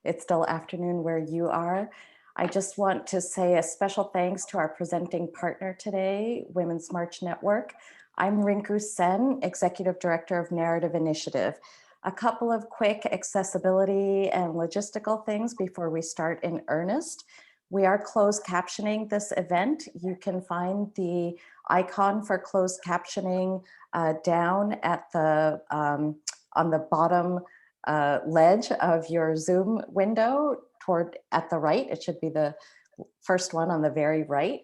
It's still afternoon where you are. I just want to say a special thanks to our presenting partner today, Women's March Network. I'm Rinku Sen, Executive Director of Narrative Initiative. A couple of quick accessibility and logistical things before we start in earnest. We are closed captioning this event. You can find the icon for closed captioning down at the on the bottom ledge of your Zoom window toward at the right. It should be the first one on the very right.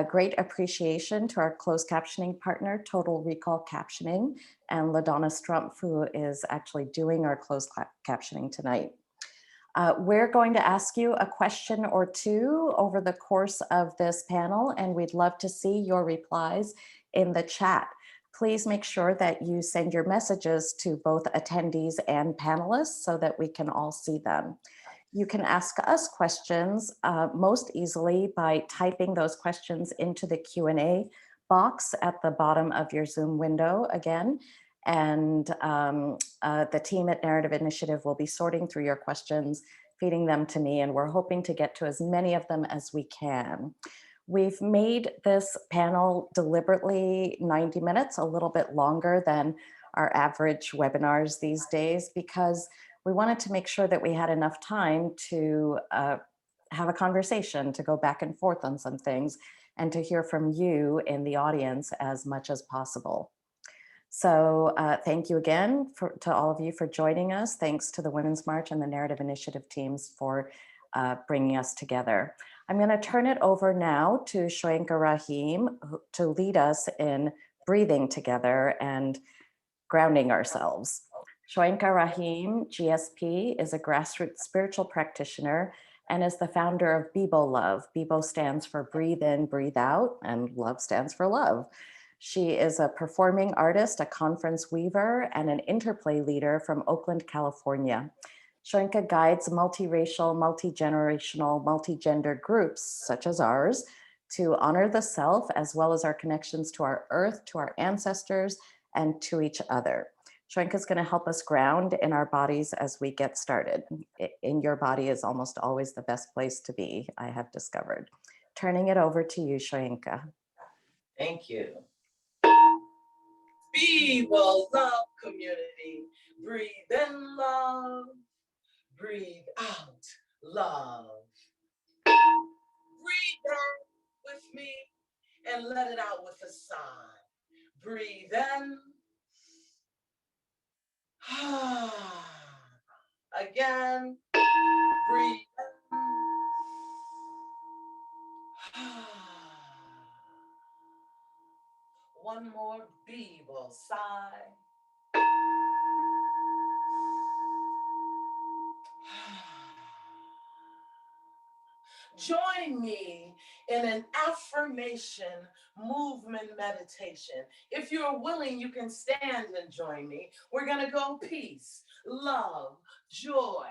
Great appreciation to our closed captioning partner, Total Recall Captioning, and LaDonna Strumpf, who is actually doing our closed captioning tonight. We're going to ask you a question or two over the course of this panel, and we'd love to see your replies in the chat. Please make sure that you send your messages to both attendees and panelists so that we can all see them. You can ask us questions most easily by typing those questions into the Q&A box at the bottom of your Zoom window again. And the team at Narrative Initiative will be sorting through your questions, feeding them to me, and we're hoping to get to as many of them as we can. We've made this panel deliberately 90 minutes, a little bit longer than our average webinars these days, because we wanted to make sure that we had enough time to have a conversation, to go back and forth on some things, and to hear from you in the audience as much as possible. So thank you again to all of you for joining us. Thanks to the Women's March and the Narrative Initiative teams for bringing us together. I'm going to turn it over now to Shoenka Rahim to lead us in breathing together and grounding ourselves. Shoenka Rahim, GSP, is a grassroots spiritual practitioner and is the founder of Bibo Love. Bibo stands for Breathe In, Breathe Out, and Love stands for Love. She is a performing artist, a conference weaver, and an interplay leader from Oakland, California. Shoenka guides multiracial, multi-generational, multi-gender groups, such as ours, to honor the self, as well as our connections to our earth, to our ancestors, and to each other. Shoenka is going to help us ground in our bodies as we get started. In your body is almost always the best place to be, I have discovered. Turning it over to you, Shoenka. Thank you. Bibo Love community. Breathe in love. Breathe out love. Breathe in with me and let it out with a sigh. Breathe in. Again. Breathe in. One more Bibo sigh. Join me in an affirmation movement meditation. If you're willing, you can stand and join me. We're going to go peace, love, joy,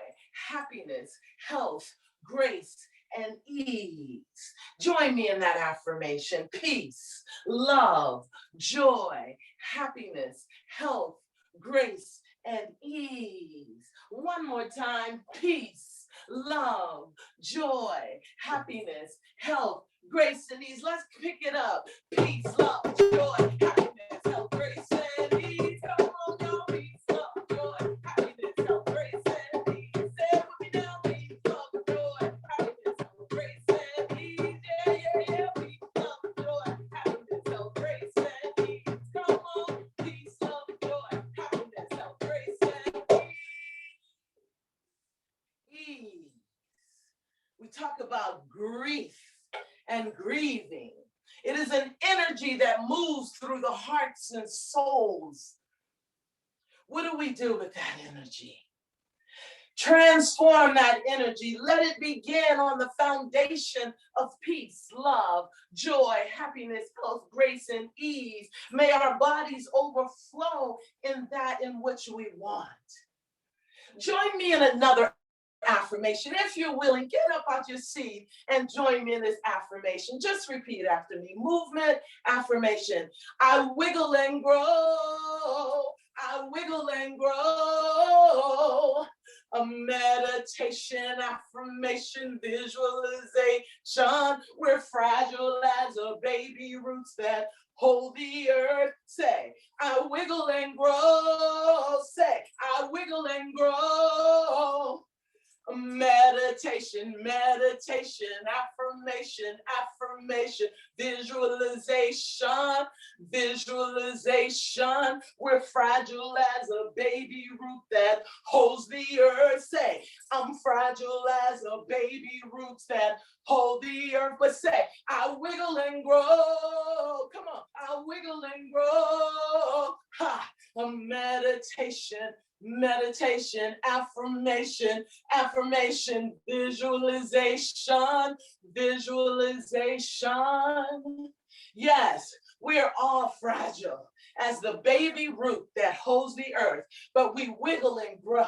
happiness, health, grace, and ease. Join me in that affirmation. Peace, love, joy, happiness, health, grace, and ease. One more time. Peace, love, joy, happiness, health, grace, and ease. Let's pick it up. Peace, love, joy, happiness, health, grace, and ease. Come on, y'all. Peace, love, joy, happiness, health, grace, and ease. Say it with me now. Peace, love, joy, happiness, health, grace, and ease. Yeah, yeah, yeah. Peace, love, joy, happiness, health, grace, and ease. Come on. Peace, love, joy, happiness, health, grace, and ease. We talk about grief and grieving. It is an energy that moves through the hearts and souls. What do we do with that energy? Transform that energy. Let it begin on the foundation of peace, love, joy, happiness, health, grace, and ease. May our bodies overflow in that in which we want. Join me in another affirmation. If you're willing, get up out your seat and join me in this affirmation. Just repeat after me. Movement, affirmation. I wiggle and grow. I wiggle and grow. A meditation, affirmation, visualization. We're fragile as a baby roots that hold the earth. Say, I wiggle and grow. Say, I wiggle and grow. Meditation, meditation, affirmation, affirmation, visualization, visualization. We're fragile as a baby root that holds the earth. Say, I'm fragile as a baby roots that hold the earth. But say, I wiggle and grow. Come on, I wiggle and grow. Ha! A meditation, meditation, affirmation, affirmation, visualization, visualization. Yes, we are all fragile as the baby root that holds the earth, but we wiggle and grow.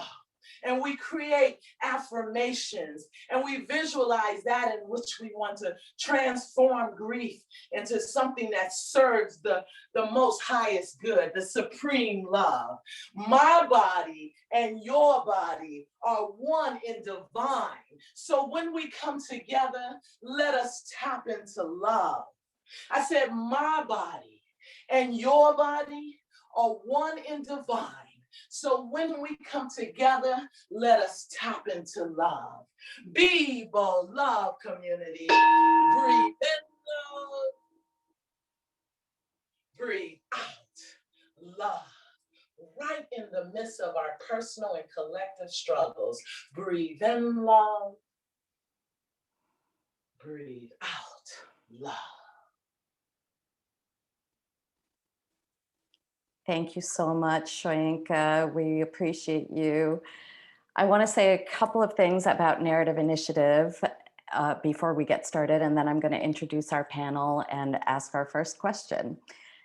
And we create affirmations and we visualize that in which we want to transform grief into something that serves the most highest good, the supreme love. My body and your body are one in divine. So when we come together, let us tap into love. I said, my body and your body are one in divine. So when we come together, let us tap into love. Be bold, love community. Breathe in love, breathe out love. Right in the midst of our personal and collective struggles, breathe in love, breathe out love. Thank you so much, Shoyinka. We appreciate you. I want to say a couple of things about Narrative Initiative before we get started, and then I'm going to introduce our panel and ask our first question.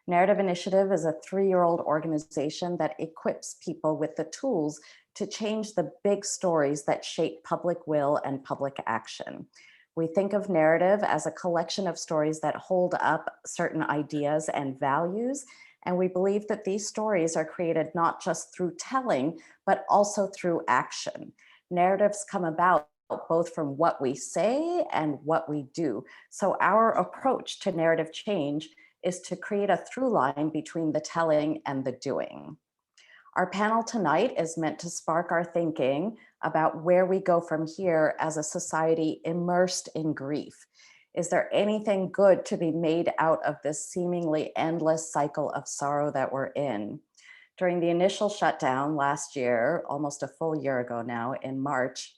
Narrative Initiative is a 3-year-old organization that equips people with the tools to change the big stories that shape public will and public action. We think of narrative as a collection of stories that hold up certain ideas and values, and we believe that these stories are created not just through telling, but also through action. Narratives come about both from what we say and what we do. So our approach to narrative change is to create a through line between the telling and the doing. Our panel tonight is meant to spark our thinking about where we go from here as a society immersed in grief. Is there anything good to be made out of this seemingly endless cycle of sorrow that we're in? During the initial shutdown last year, almost a full year ago now, in March,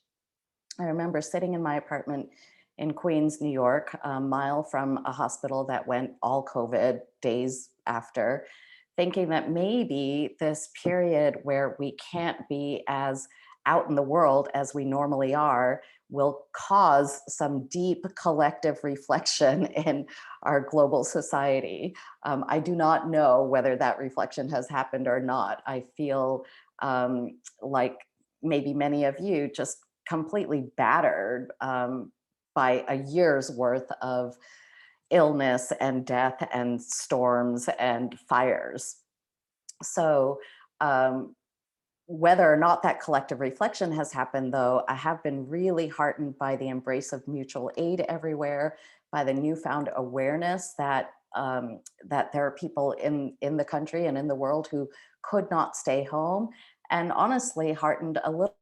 I remember sitting in my apartment in Queens, New York, a mile from a hospital that went all COVID days after, thinking that maybe this period where we can't be as out in the world as we normally are will cause some deep collective reflection in our global society. I do not know whether that reflection has happened or not. I feel like maybe many of you just completely battered by a year's worth of illness and death and storms and fires. So whether or not that collective reflection has happened, though, I have been really heartened by the embrace of mutual aid everywhere, by the newfound awareness that that there are people in the country and in the world who could not stay home, and honestly heartened a little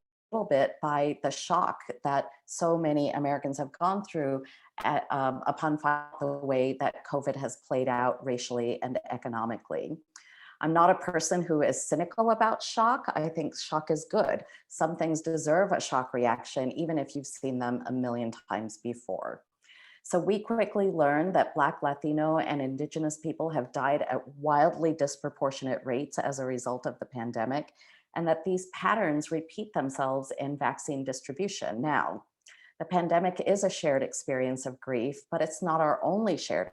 bit by the shock that so many Americans have gone through upon finding the way that COVID has played out racially and economically. I'm not a person who is cynical about shock. I think shock is good. Some things deserve a shock reaction, even if you've seen them a million times before. So we quickly learned that Black, Latino, and Indigenous people have died at wildly disproportionate rates as a result of the pandemic, and that these patterns repeat themselves in vaccine distribution. Now, the pandemic is a shared experience of grief, but it's not our only shared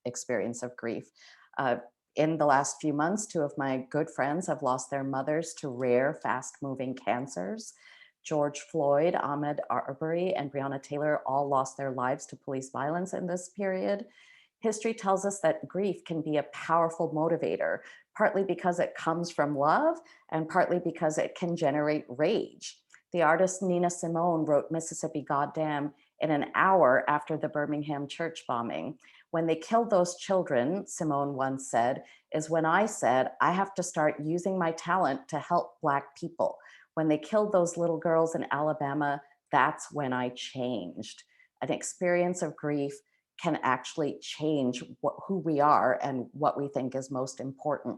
experience of grief. In the last few months, 2 of my good friends have lost their mothers to rare, fast-moving cancers. George Floyd, Ahmaud Arbery, and Breonna Taylor all lost their lives to police violence in this period. History tells us that grief can be a powerful motivator, partly because it comes from love and partly because it can generate rage. The artist Nina Simone wrote Mississippi Goddam in an hour after the Birmingham church bombing. When they killed those children, Simone once said, is when I said, I have to start using my talent to help Black people. When they killed those little girls in Alabama, that's when I changed. An experience of grief can actually change who we are and what we think is most important.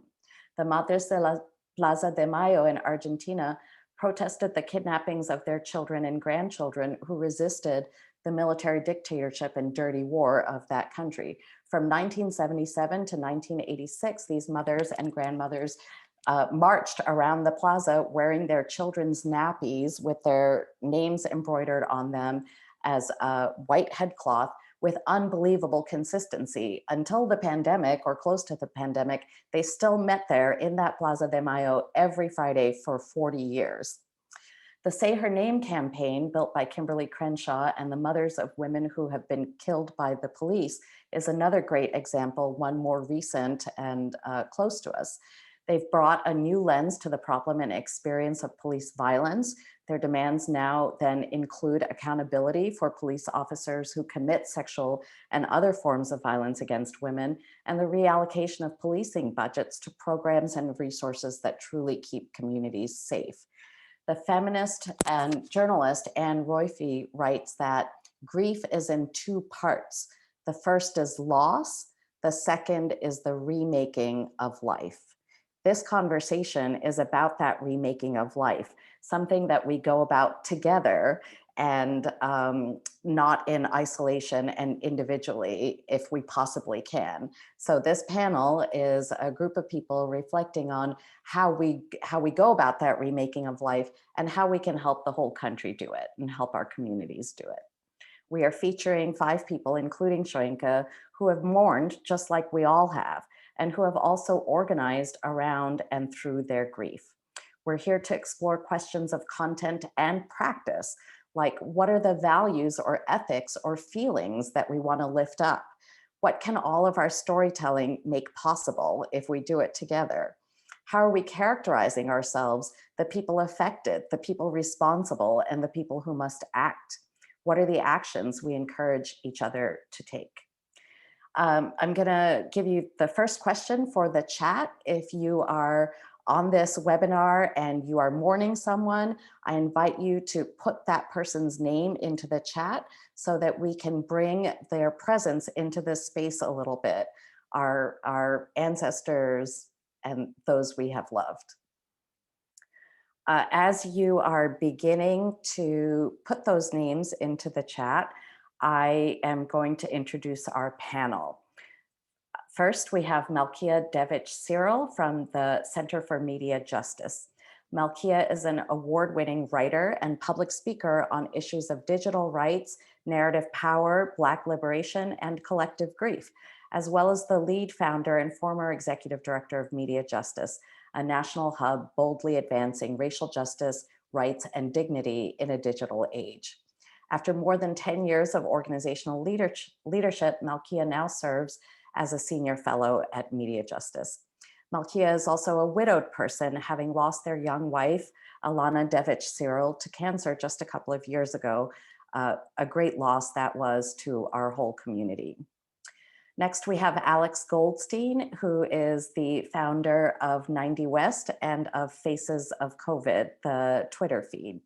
The Madres de la Plaza de Mayo in Argentina protested the kidnappings of their children and grandchildren who resisted the military dictatorship and dirty war of that country. From 1977 to 1986, these mothers and grandmothers marched around the plaza wearing their children's nappies with their names embroidered on them as a white headcloth with unbelievable consistency. Until the pandemic, or close to the pandemic, they still met there in that Plaza de Mayo every Friday for 40 years. The Say Her Name campaign, built by Kimberly Crenshaw and the mothers of women who have been killed by the police, is another great example, one more recent and close to us. They've brought a new lens to the problem and experience of police violence. Their demands now then include accountability for police officers who commit sexual and other forms of violence against women, and the reallocation of policing budgets to programs and resources that truly keep communities safe. The feminist and journalist Anne Royfee writes that grief is in two parts. The first is loss, the second is the remaking of life. This conversation is about that remaking of life, something that we go about together and not in isolation and individually if we possibly can. So this panel is a group of people reflecting on how we go about that remaking of life and how we can help the whole country do it and help our communities do it. We are featuring 5 people, including Shoinka, who have mourned just like we all have, and who have also organized around and through their grief. We're here to explore questions of content and practice, like what are the values or ethics or feelings that we want to lift up? What can all of our storytelling make possible if we do it together? How are we characterizing ourselves, the people affected, the people responsible, and the people who must act? What are the actions we encourage each other to take? I'm going to give you the first question for the chat. If you are on this webinar and you are mourning someone, I invite you to put that person's name into the chat so that we can bring their presence into this space a little bit, our ancestors and those we have loved. As you are beginning to put those names into the chat, I am going to introduce our panel. First, we have Malkia Devich-Cyril from the Center for Media Justice. Malkia is an award-winning writer and public speaker on issues of digital rights, narrative power, Black liberation, and collective grief, as well as the lead founder and former executive director of Media Justice, a national hub boldly advancing racial justice, rights, and dignity in a digital age. After more than 10 years of organizational leadership, Malkia now serves as a senior fellow at Media Justice. Malkia is also a widowed person, having lost their young wife, Alana Devich-Cyril, to cancer just a couple of years ago, a great loss that was to our whole community. Next, we have Alex Goldstein, who is the founder of 90 West and of Faces of COVID, the Twitter feed.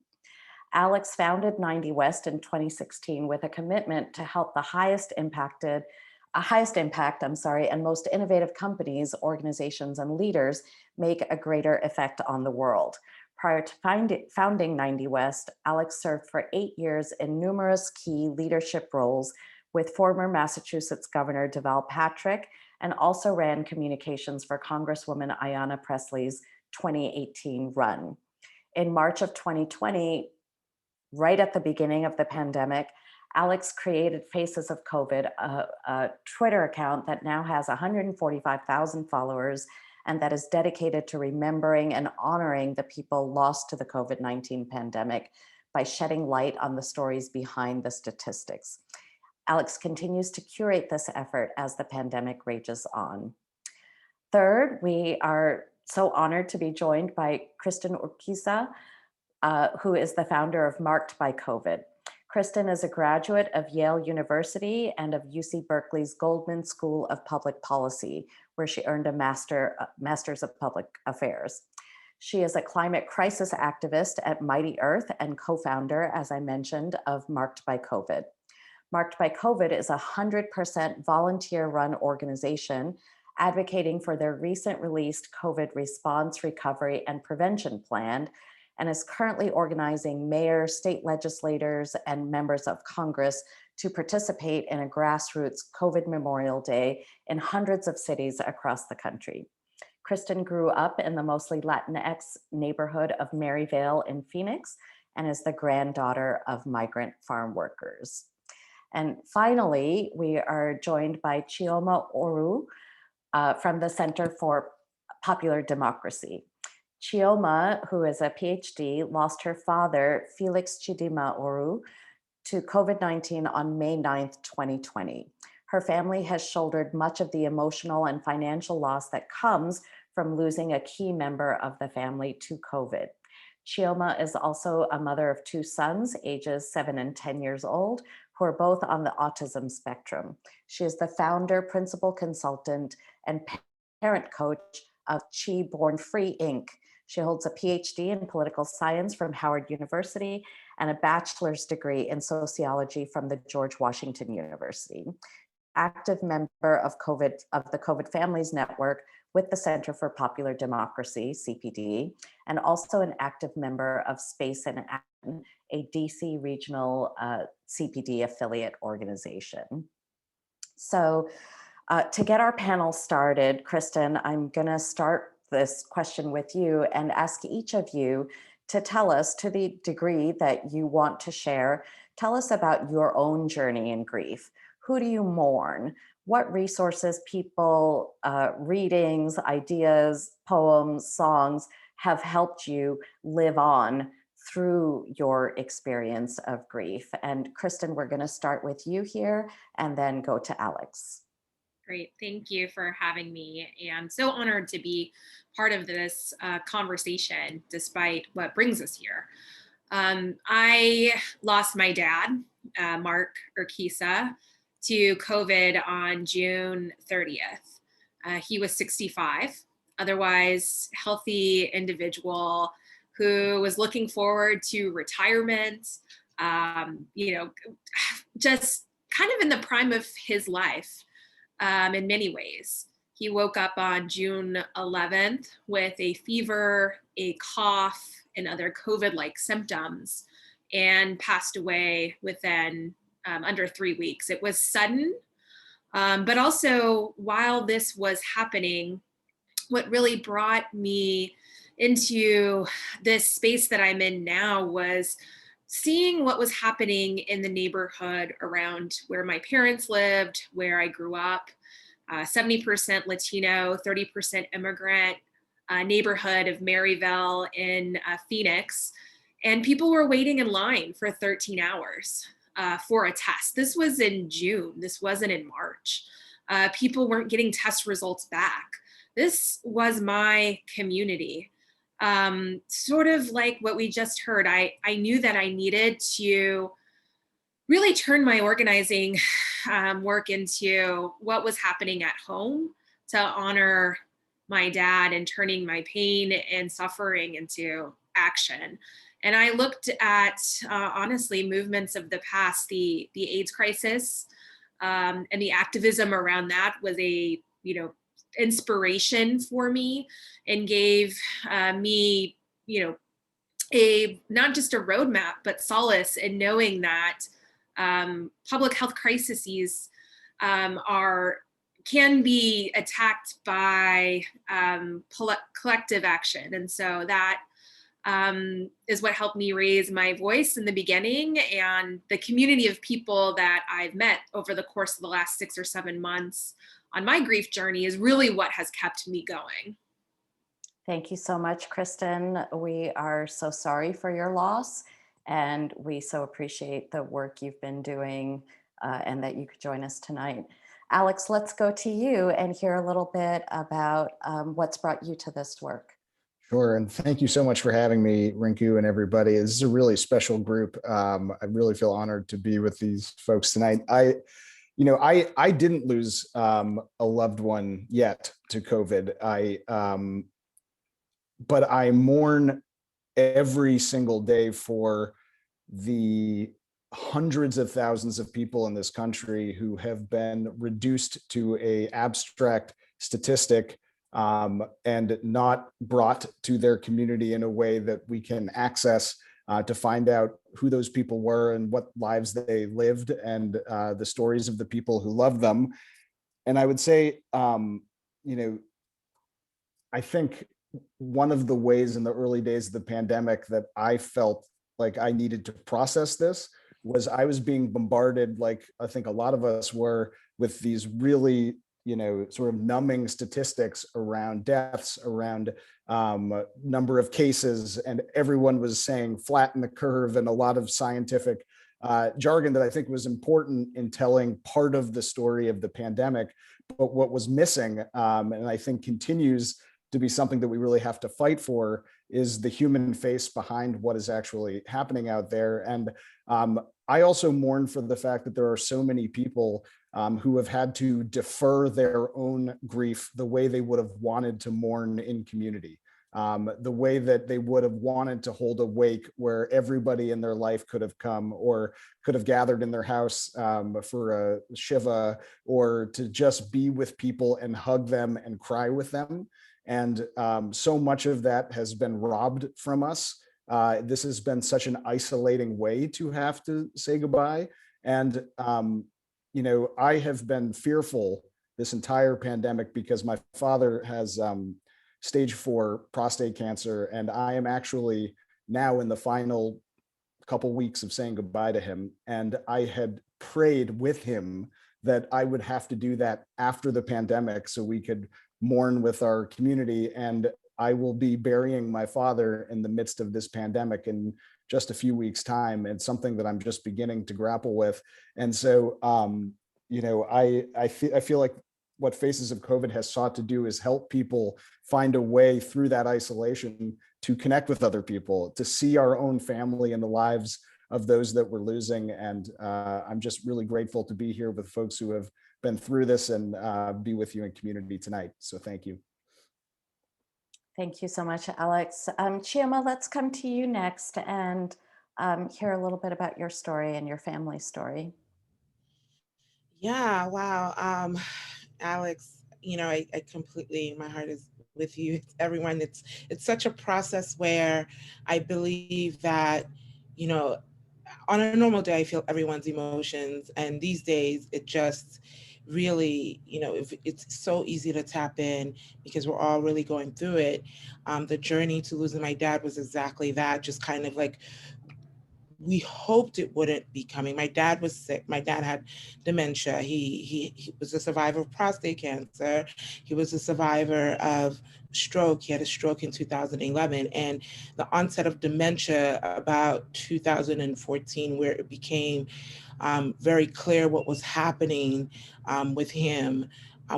Alex founded 90 West in 2016 with a commitment to help the highest impact, and most innovative companies, organizations, and leaders make a greater effect on the world. Prior to founding 90 West, Alex served for 8 years in numerous key leadership roles with former Massachusetts Governor Deval Patrick, and also ran communications for Congresswoman Ayanna Pressley's 2018 run. In March of 2020, right at the beginning of the pandemic, Alex created Faces of COVID, a Twitter account that now has 145,000 followers and that is dedicated to remembering and honoring the people lost to the COVID-19 pandemic by shedding light on the stories behind the statistics. Alex continues to curate this effort as the pandemic rages on. Third, we are so honored to be joined by Kristen Urquiza, who is the founder of Marked by COVID. Kristen is a graduate of Yale University and of UC Berkeley's Goldman School of Public Policy, where she earned a Master's of Public Affairs. She is a climate crisis activist at Mighty Earth and co-founder, as I mentioned, of Marked by COVID. Marked by COVID is a 100% volunteer-run organization advocating for their recent released COVID response, recovery, and prevention plan, and is currently organizing mayors, state legislators, and members of Congress to participate in a grassroots COVID Memorial Day in hundreds of cities across the country. Kristen grew up in the mostly Latinx neighborhood of Maryvale in Phoenix and is the granddaughter of migrant farm workers. And finally, we are joined by Chioma Oru from the Center for Popular Democracy. Chioma, who is a PhD, lost her father, Felix Chidima Oru, to COVID-19 on May 9th, 2020. Her family has shouldered much of the emotional and financial loss that comes from losing a key member of the family to COVID. Chioma is also a mother of two sons, ages 7 and 10 years old, who are both on the autism spectrum. She is the founder, principal consultant, and parent coach of Chi Born Free, Inc. She holds a PhD in political science from Howard University and a bachelor's degree in sociology from the George Washington University. Active member of the COVID Families Network with the Center for Popular Democracy, CPD, and also an active member of Space and Action, a DC regional CPD affiliate organization. So to get our panel started, Kristen, I'm gonna start this question with you and ask each of you to tell us, to the degree that you want to share, tell us about your own journey in grief. Who do you mourn? What resources, people, readings, ideas, poems, songs have helped you live on through your experience of grief? And Kristen, we're going to start with you here and then go to Alex. Great. Thank you for having me. And so honored to be part of this conversation, despite what brings us here. I lost my dad, Mark Urquiza, to COVID on June 30th. He was 65, otherwise healthy individual who was looking forward to retirement, just kind of in the prime of his life. In many ways. He woke up on June 11th with a fever, a cough, and other COVID-like symptoms, and passed away within under 3 weeks. It was sudden, but also while this was happening, what really brought me into this space that I'm in now was seeing what was happening in the neighborhood around where my parents lived, where I grew up, 70% Latino, 30% immigrant neighborhood of Maryvale in Phoenix. And people were waiting in line for 13 hours for a test. This was in June. This wasn't in March. People weren't getting test results back. This was my community. Sort of like what we just heard, I knew that I needed to really turn my organizing work into what was happening at home to honor my dad and turning my pain and suffering into action. And I looked at, honestly, movements of the past, the AIDS crisis, and the activism around that was a, inspiration for me and gave me, not just a roadmap, but solace in knowing that public health crises can be attacked by collective action. And so that is what helped me raise my voice in the beginning, and the community of people that I've met over the course of the last 6 or 7 months on my grief journey is really what has kept me going. Thank you so much, Kristen. We are so sorry for your loss, and we so appreciate the work you've been doing and that you could join us tonight. Alex, let's go to you and hear a little bit about what's brought you to this work. Sure. And thank you so much for having me, Rinku, and everybody. This is a really special group. I really feel honored to be with these folks tonight. I didn't lose a loved one yet to COVID. But I mourn every single day for the hundreds of thousands of people in this country who have been reduced to a abstract statistic, and not brought to their community in a way that we can access to find out who those people were and what lives they lived, and the stories of the people who loved them. And I would say, I think one of the ways in the early days of the pandemic that I felt like I needed to process this was I was being bombarded, like I think a lot of us were, with these really, sort of numbing statistics around deaths, around number of cases, and everyone was saying flatten the curve, and a lot of scientific jargon that I think was important in telling part of the story of the pandemic. But what was missing, and I think continues to be something that we really have to fight for, is the human face behind what is actually happening out there. And I also mourn for the fact that there are so many people who have had to defer their own grief the way they would have wanted to mourn in community, the way that they would have wanted to hold a wake where everybody in their life could have come, or could have gathered in their house for a Shiva, or to just be with people and hug them and cry with them. And so much of that has been robbed from us. This has been such an isolating way to have to say goodbye. And, I have been fearful this entire pandemic because my father has stage 4 prostate cancer. And I am actually now in the final couple weeks of saying goodbye to him. And I had prayed with him that I would have to do that after the pandemic so we could mourn with our community. And I will be burying my father in the midst of this pandemic in just a few weeks' time. And something that I'm just beginning to grapple with. And so, I feel like what Faces of COVID has sought to do is help people find a way through that isolation to connect with other people, to see our own family and the lives of those that we're losing. And I'm just really grateful to be here with folks who have been through this and be with you in community tonight. So thank you. Thank you so much, Alex. Chioma, let's come to you next and hear a little bit about your story and your family story. Yeah, wow. Alex, I completely, my heart is with you. Everyone, it's such a process where I believe that, you know, on a normal day, I feel everyone's emotions. And these days, it just really, if it's so easy to tap in because we're all really going through it. The journey to losing my dad was exactly that, just kind of like, we hoped it wouldn't be coming. My dad was sick. My dad had dementia. He was a survivor of prostate cancer. He was a survivor of stroke. He had a stroke in 2011, and the onset of dementia about 2014, where it became very clear what was happening with him.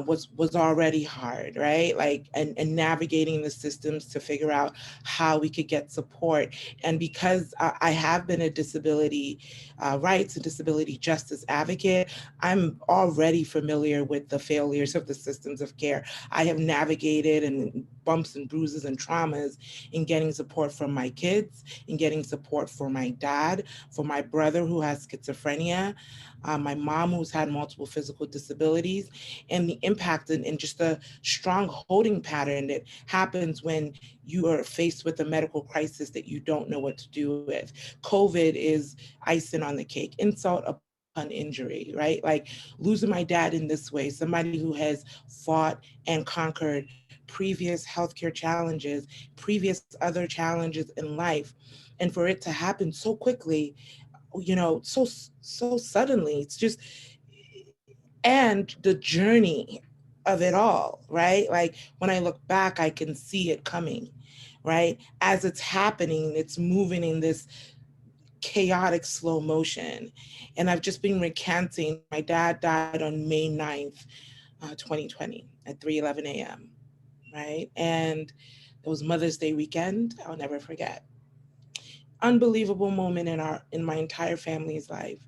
Was already hard, right? Like, and navigating the systems to figure out how we could get support. And because I have been a disability rights and disability justice advocate, I'm already familiar with the failures of the systems of care. I have navigated and bumps and bruises and traumas in getting support from my kids, in getting support for my dad, for my brother who has schizophrenia, my mom who's had multiple physical disabilities, and the impact and just the strong holding pattern that happens when you are faced with a medical crisis that you don't know what to do with. COVID is icing on the cake, insult upon injury, right? Like losing my dad in this way, somebody who has fought and conquered previous healthcare challenges, previous other challenges in life. And for it to happen so quickly, so suddenly, it's just, and the journey of it all, right? Like when I look back, I can see it coming, right? As it's happening, it's moving in this chaotic slow motion. And I've just been recanting. My dad died on May 9th, 2020 at 3:11 a.m., right? And those Mother's Day weekend, I'll never forget. Unbelievable moment in my entire family's life.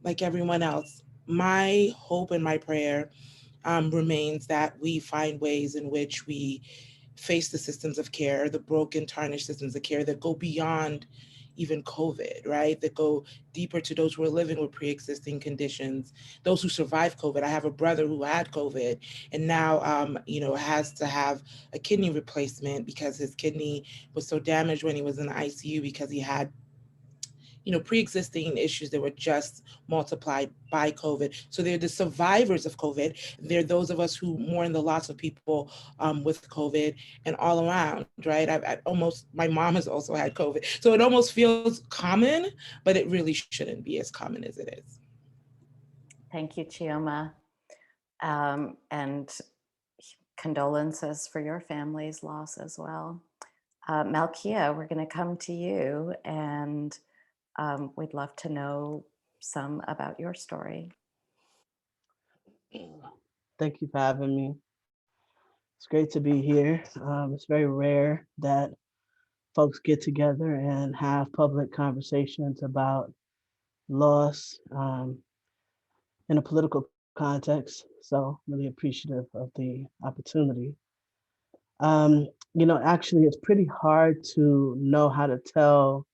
Like everyone else, my hope and my prayer remains that we find ways in which we face the systems of care, the broken, tarnished systems of care that go beyond even COVID, right? That go deeper to those who are living with pre-existing conditions, those who survived COVID. I have a brother who had COVID and now, has to have a kidney replacement because his kidney was so damaged when he was in the ICU because he had pre-existing issues that were just multiplied by COVID. So they're the survivors of COVID. They're those of us who mourn the loss of people with COVID and all around, right? My mom has also had COVID. So it almost feels common, but it really shouldn't be as common as it is. Thank you, Chioma. And condolences for your family's loss as well. Malkia, we're going to come to you, and we'd love to know some about your story. Thank you for having me. It's great to be here. It's very rare that folks get together and have public conversations about loss in a political context. So really appreciative of the opportunity. Actually, it's pretty hard to know how to tell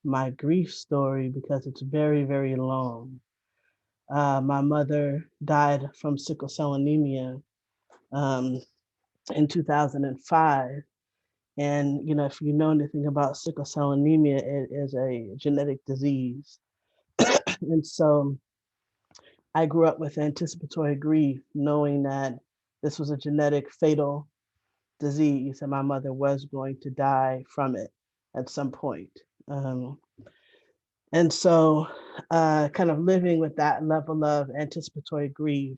my grief story because it's very, very long. My mother died from sickle cell anemia um, in 2005. And, if you know anything about sickle cell anemia, it is a genetic disease. And so I grew up with anticipatory grief, knowing that this was a genetic fatal disease and my mother was going to die from it at some point. Um, and so, kind of living with that level of anticipatory grief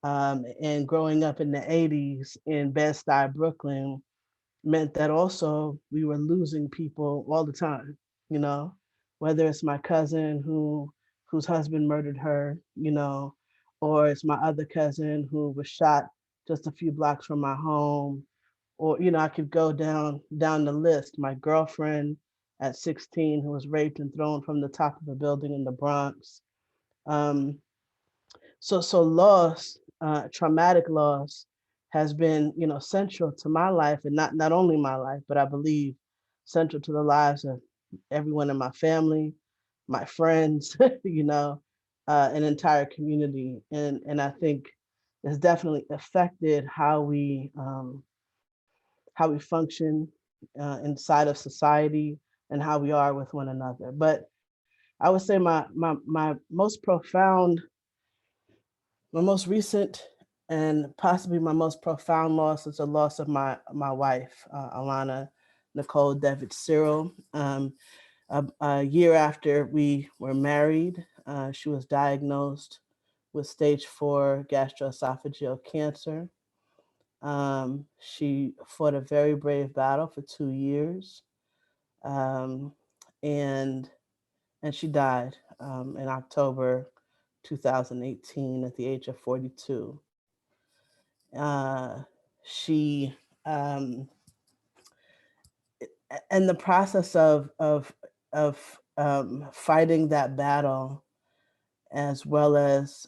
and growing up in the 80s in Bed-Stuy, Brooklyn, meant that also we were losing people all the time, you know, whether it's my cousin whose husband murdered her, or it's my other cousin who was shot just a few blocks from my home, or I could go down the list. My girlfriend at 16 who was raped and thrown from the top of a building in the Bronx. Um, so loss, traumatic loss, has been central to my life, and not only my life, but I believe central to the lives of everyone in my family, my friends, an entire community, and I think it's definitely affected how we function inside of society and how we are with one another. But I would say my most recent and possibly my most profound loss is the loss of my wife, Alana Nicole Devitt Cyril. A year after we were married, she was diagnosed with stage 4 gastroesophageal cancer. She fought a very brave battle for 2 years, um, and she died in October 2018 at the age of 42. She and the process of fighting that battle, as well as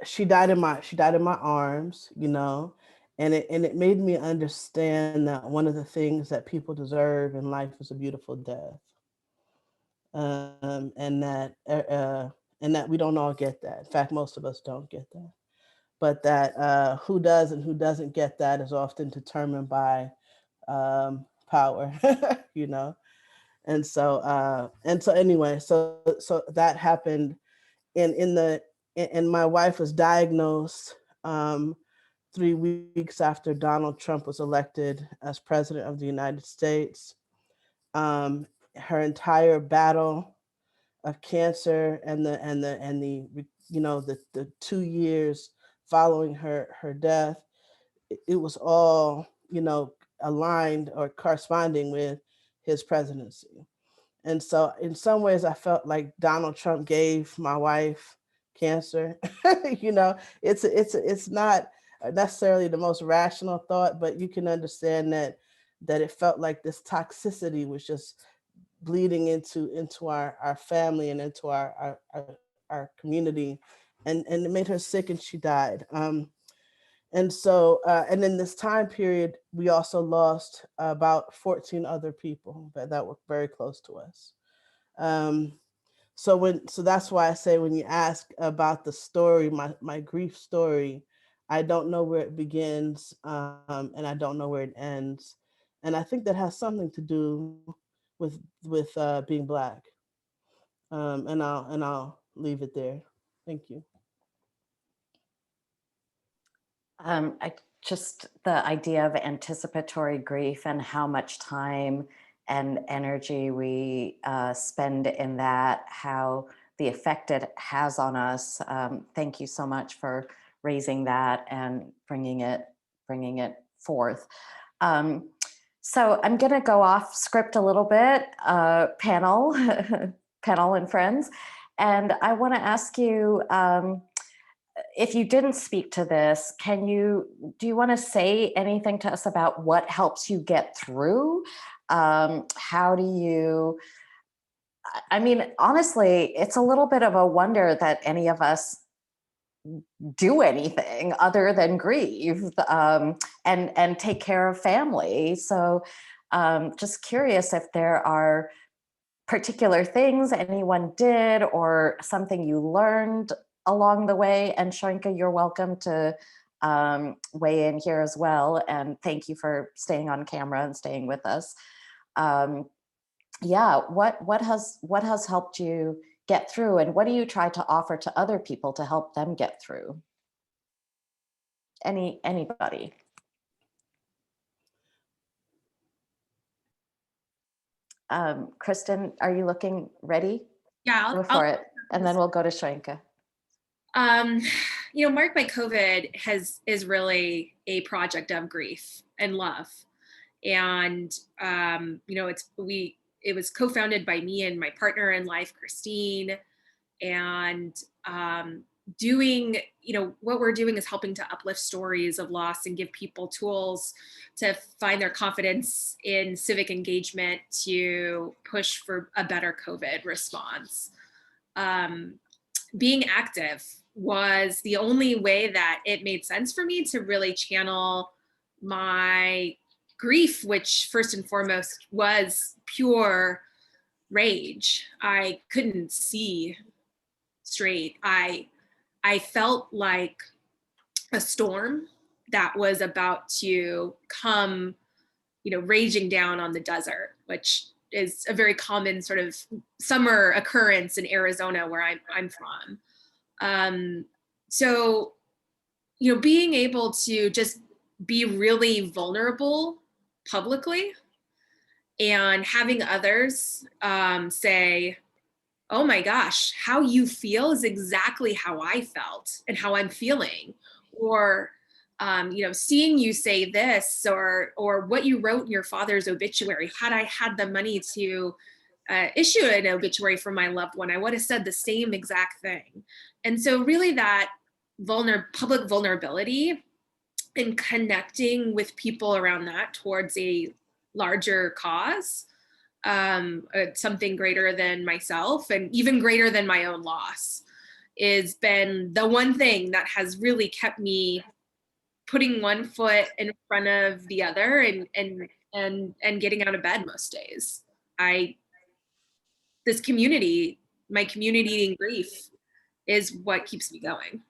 she died in my arms, and it made me understand that one of the things that people deserve in life is a beautiful death, um, and that uh, uh, and that we don't all get that. In fact, most of us don't get that. But that who does and who doesn't get that is often determined by power, you know. And so anyway, so that happened, and my wife was diagnosed 3 weeks after Donald Trump was elected as president of the United States. Her entire battle of cancer and the 2 years following her death, it was all aligned or corresponding with his presidency. And so in some ways I felt like Donald Trump gave my wife cancer. you know it's not necessarily the most rational thought, but you can understand that it felt like this toxicity was just bleeding into our family and into our community, and it made her sick and she died. And so, and in this time period, we also lost about 14 other people that were very close to us. Um, so that's why I say when you ask about the story, my grief story, I don't know where it begins, and I don't know where it ends, and I think that has something to do with being Black. And I'll leave it there. Thank you. I just the idea of anticipatory grief and how much time and energy we spend in that, how the effect it has on us. Thank you so much for raising that and bringing it forth. So I'm going to go off script a little bit, panel, panel and friends, and I want to ask you. If you didn't speak to this, do you want to say anything to us about what helps you get through? How do you, I mean, honestly, it's a little bit of a wonder that any of us do anything other than grieve and take care of family. So just curious if there are particular things anyone did or something you learned along the way. And Shoinka, you're welcome to weigh in here as well. And thank you for staying on camera and staying with us. Yeah, what has helped you get through, and what do you try to offer to other people to help them get through? Anybody? Kristen, are you looking ready? Yeah, Go for it, and then we'll go to Shoinka. Marked by COVID is really a project of grief and love. And, it was co-founded by me and my partner in life, Christine, and doing, what we're doing is helping to uplift stories of loss and give people tools to find their confidence in civic engagement to push for a better COVID response. Being active was the only way that it made sense for me to really channel my grief, which first and foremost was pure rage. I couldn't see straight. I felt like a storm that was about to come, raging down on the desert, which is a very common sort of summer occurrence in Arizona, where I'm from. So, being able to just be really vulnerable publicly and having others say, oh my gosh, how you feel is exactly how I felt and how I'm feeling. Or, seeing you say this, or what you wrote in your father's obituary. Had I had the money to issue an obituary for my loved one, I would have said the same exact thing. And so really that public vulnerability and connecting with people around that towards a larger cause, something greater than myself and even greater than my own loss, has been the one thing that has really kept me putting one foot in front of the other and getting out of bed most days. My community in grief is what keeps me going.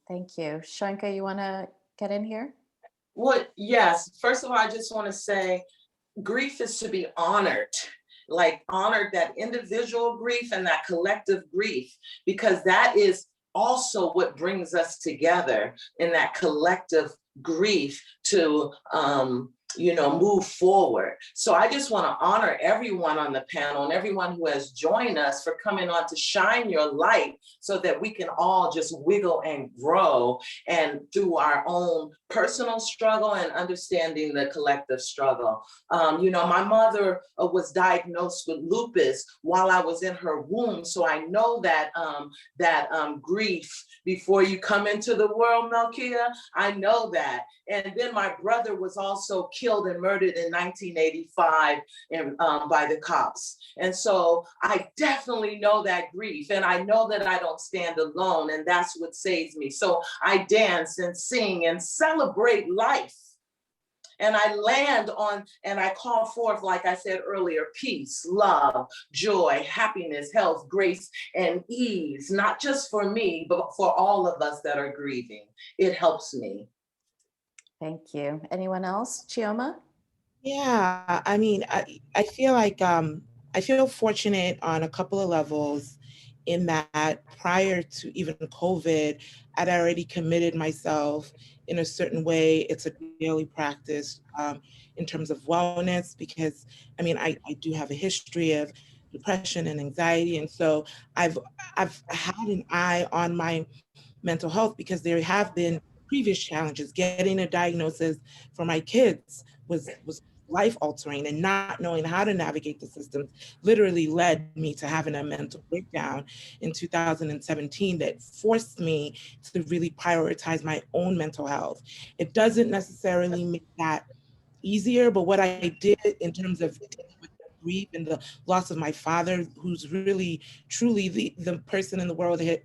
Thank you. Shoinka, you want to get in here? Well, yes. First of all, I just want to say grief is to be honored, like honored that individual grief and that collective grief, because that is also what brings us together in that collective grief to move forward. So I just want to honor everyone on the panel and everyone who has joined us for coming on to shine your light so that we can all just wiggle and grow and through our own personal struggle and understanding the collective struggle. My mother was diagnosed with lupus while I was in her womb. So I know that grief before you come into the world, Melkia, I know that. And then my brother was also killed and murdered in 1985 by the cops. And so I definitely know that grief, and I know that I don't stand alone, and that's what saves me. So I dance and sing and celebrate life. And I land on, and I call forth, like I said earlier, peace, love, joy, happiness, health, grace, and ease, not just for me, but for all of us that are grieving. It helps me. Thank you. Anyone else? Chioma? Yeah, I mean, I feel like I feel fortunate on a couple of levels in that prior to even COVID, I'd already committed myself in a certain way. It's a daily practice in terms of wellness, because I mean, I do have a history of depression and anxiety. And so I've I've had an eye on my mental health, because there have been previous challenges. Getting a diagnosis for my kids was life altering, and not knowing how to navigate the systems literally led me to having a mental breakdown in 2017 that forced me to really prioritize my own mental health. It doesn't necessarily make that easier, but what I did in terms of dealing with grief and the loss of my father, who's really truly the person in the world that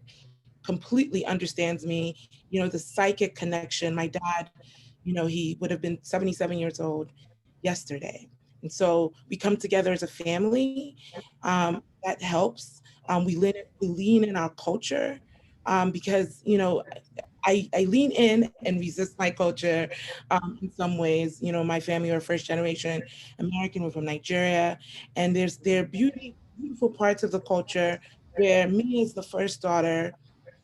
completely understands me, the psychic connection. My dad, he would have been 77 years old yesterday. And so we come together as a family. That helps. We lean in our culture, because, I lean in and resist my culture in some ways. My family are first generation American. We're from Nigeria. And there are beautiful parts of the culture where me as the first daughter,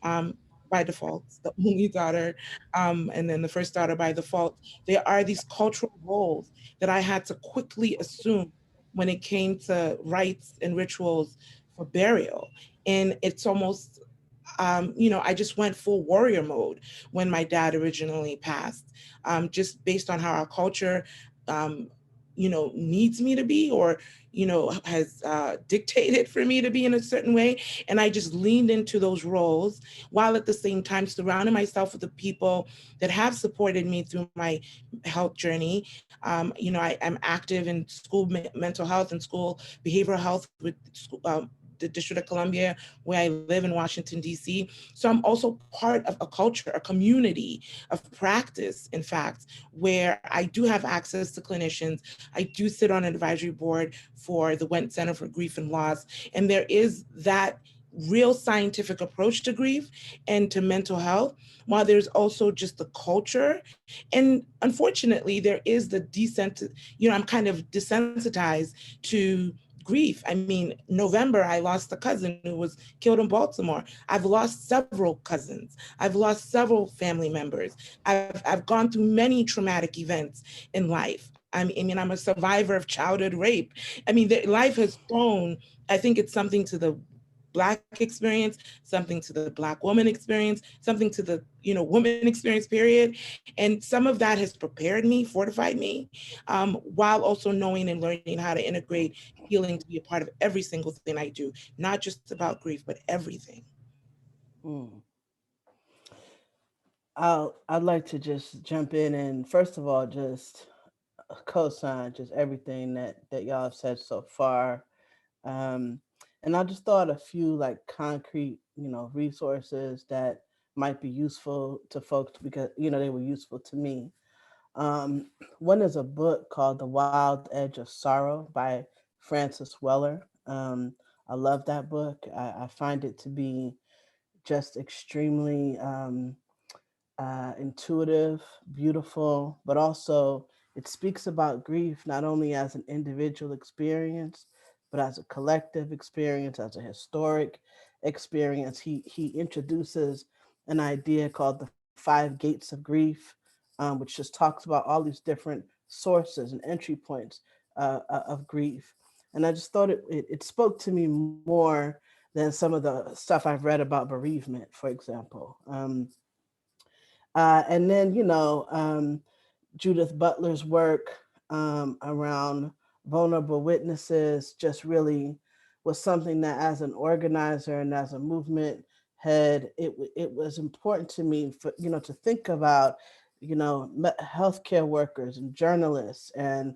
um, by default, the only daughter, and then the first daughter by default, there are these cultural roles that I had to quickly assume when it came to rites and rituals for burial. And it's almost, I just went full warrior mode when my dad originally passed, just based on how our culture, um, needs me to be, or, has dictated for me to be in a certain way. And I just leaned into those roles, while at the same time surrounding myself with the people that have supported me through my health journey. I'm active in school mental health and school behavioral health with the District of Columbia, where I live in Washington, D.C. So I'm also part of a culture, a community of practice, in fact, where I do have access to clinicians. I do sit on an advisory board for the Went Center for Grief and Loss. And there is that real scientific approach to grief and to mental health, while there's also just the culture. And unfortunately, there is I'm kind of desensitized to grief. I mean, November, I lost a cousin who was killed in Baltimore. I've lost several cousins. I've lost several family members. I've gone through many traumatic events in life. I'm a survivor of childhood rape. I mean, life has thrown, I think it's something to the Black experience, something to the Black woman experience, something to the woman experience, period. And some of that has prepared me, fortified me, while also knowing and learning how to integrate healing to be a part of every single thing I do, not just about grief, but everything. Mm. I'd like to just jump in and first of all just co-sign just everything that y'all have said so far. Um, and I just thought a few like concrete, resources that might be useful to folks because they were useful to me. Um, One is a book called The Wild Edge of Sorrow by Francis Weller. I love that book. I find it to be just extremely intuitive, beautiful, but also it speaks about grief not only as an individual experience, but as a collective experience, as a historic experience. He introduces an idea called the five gates of grief, which just talks about all these different sources and entry points of grief. And I just thought it spoke to me more than some of the stuff I've read about bereavement, for example. And then, Judith Butler's work around vulnerable witnesses just really was something that, as an organizer and as a movement head, it was important to me for to think about healthcare workers and journalists and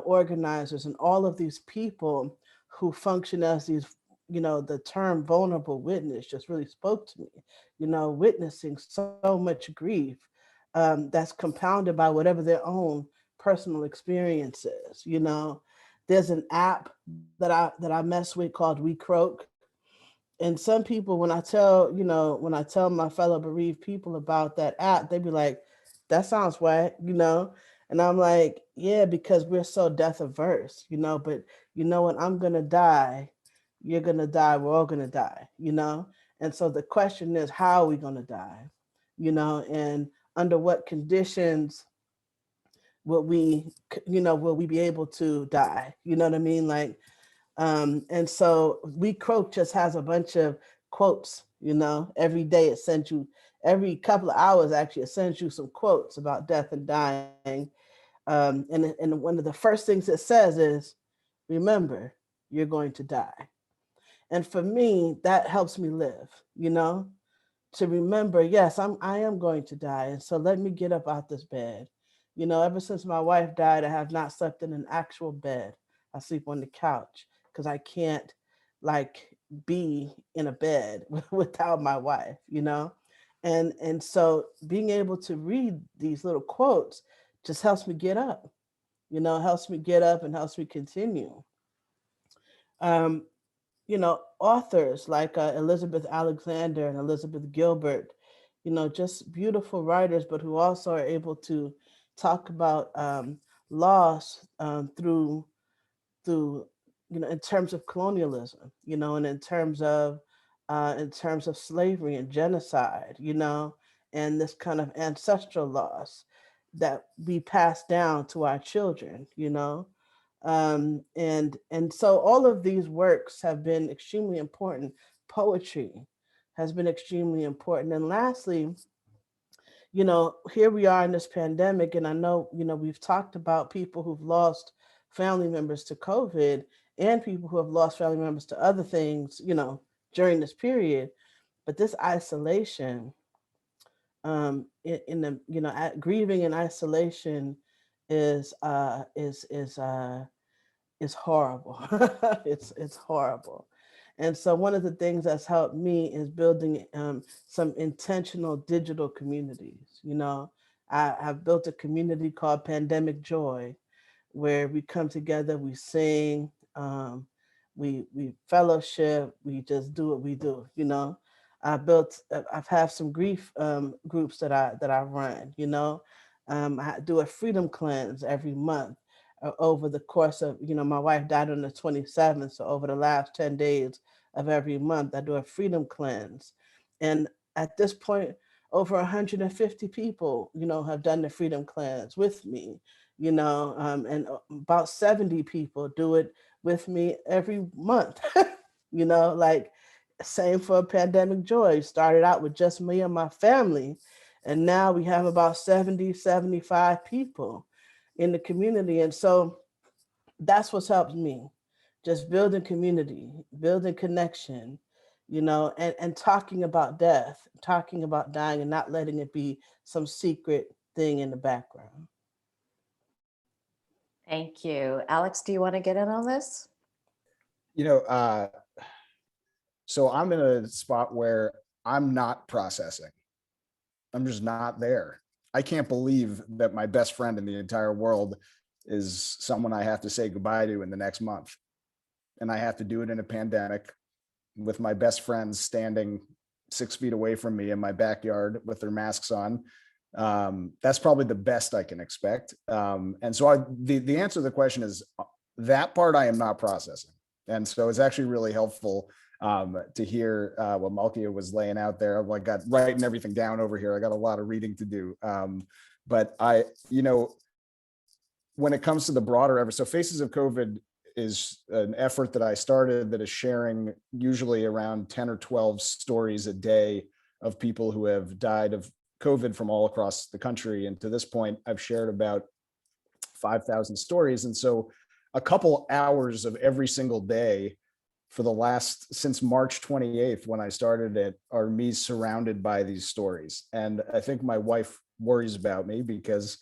organizers and all of these people who function as these the term vulnerable witness just really spoke to me. Witnessing so much grief that's compounded by whatever their own personal experiences. There's an app that I mess with called We Croak, and some people, when I tell my fellow bereaved people about that app, they be like, "That sounds whack," and I'm like, "Yeah, because we're so death averse, But you know what? I'm gonna die. You're gonna die. We're all gonna die. And so the question is, how are we gonna die? And under what conditions will we be able to die? You know what I mean? Like, and so We Croak just has a bunch of quotes, every day it sends you, every couple of hours actually, it sends you some quotes about death and dying. And one of the first things it says is, remember, you're going to die. And for me, that helps me live, to remember, yes, I am going to die. And so let me get up out this bed. Ever since my wife died, I have not slept in an actual bed. I sleep on the couch because I can't like be in a bed without my wife. And so being able to read these little quotes just helps me get up, helps me get up and helps me continue. Um, authors like Elizabeth Alexander and Elizabeth Gilbert, just beautiful writers, but who also are able to talk about loss through in terms of colonialism, and in terms of slavery and genocide, and this kind of ancestral loss that we pass down to our children. And so all of these works have been extremely important. Poetry has been extremely important. And lastly, here we are in this pandemic, and I know, we've talked about people who've lost family members to COVID and people who have lost family members to other things, during this period. But this isolation, in the, grieving in isolation is horrible. It's horrible. And so one of the things that's helped me is building some intentional digital communities. I have built a community called Pandemic Joy, where we come together, we sing, we fellowship, we just do what we do. I've had some grief groups that I run. I do a freedom cleanse every month over the course of, my wife died on the 27th. So over the last 10 days of every month, I do a freedom cleanse. And at this point, over 150 people, have done the freedom cleanse with me, and about 70 people do it with me every month. Like, same for Pandemic Joy. Started out with just me and my family. And now we have about 70, 75 people in the community. And so that's what's helped me, just building community, building connection, and talking about death, talking about dying, and not letting it be some secret thing in the background. Thank you. Alex, do you want to get in on this? You know, so I'm in a spot where I'm not processing. I'm just not there. I can't believe that my best friend in the entire world is someone I have to say goodbye to in the next month. And I have to do it in a pandemic with my best friends standing 6 feet away from me in my backyard with their masks on. That's probably the best I can expect. And so the answer to the question is that part I am not processing. And so it's actually really helpful to hear what Malkia was laying out there. I got writing everything down over here. I got a lot of reading to do. But when it comes to the broader effort, so Faces of COVID is an effort that I started that is sharing usually around 10 or 12 stories a day of people who have died of COVID from all across the country. And to this point, I've shared about 5,000 stories. And so a couple hours of every single day for the last, since March 28th, when I started it, are me surrounded by these stories. And I think my wife worries about me because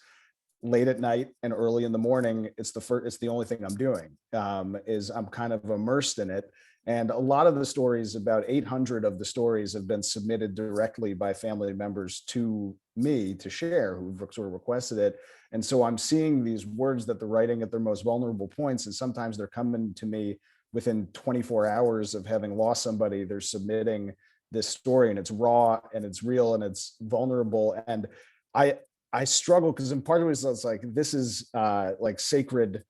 late at night and early in the morning, it's the only thing I'm doing, is I'm kind of immersed in it. And a lot of the stories, about 800 of the stories, have been submitted directly by family members to me to share, who've sort of requested it. And so I'm seeing these words that they're writing at their most vulnerable points, and sometimes they're coming to me within 24 hours of having lost somebody. They're submitting this story, and it's raw and it's real and it's vulnerable. And I struggle because in part of it, it's like, this is like sacred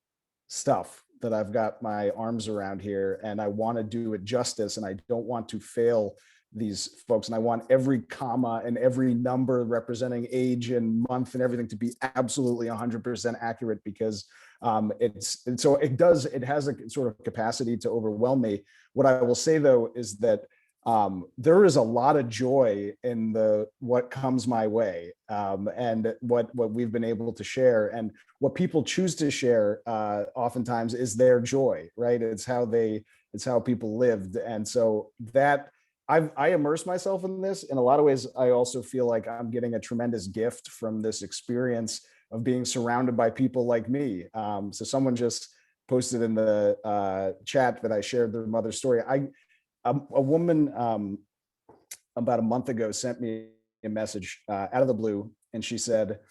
stuff that I've got my arms around here, and I want to do it justice, and I don't want to fail these folks, and I want every comma and every number representing age and month and everything to be absolutely 100% accurate, because it has a sort of capacity to overwhelm me. What I will say though is that there is a lot of joy in what comes my way, and what we've been able to share, and what people choose to share oftentimes is their joy, right? It's how people lived. And so that I immerse myself in this. In a lot of ways, I also feel like I'm getting a tremendous gift from this experience of being surrounded by people like me. So someone just posted in the chat that I shared their mother's story. A woman about a month ago sent me a message out of the blue, and she said,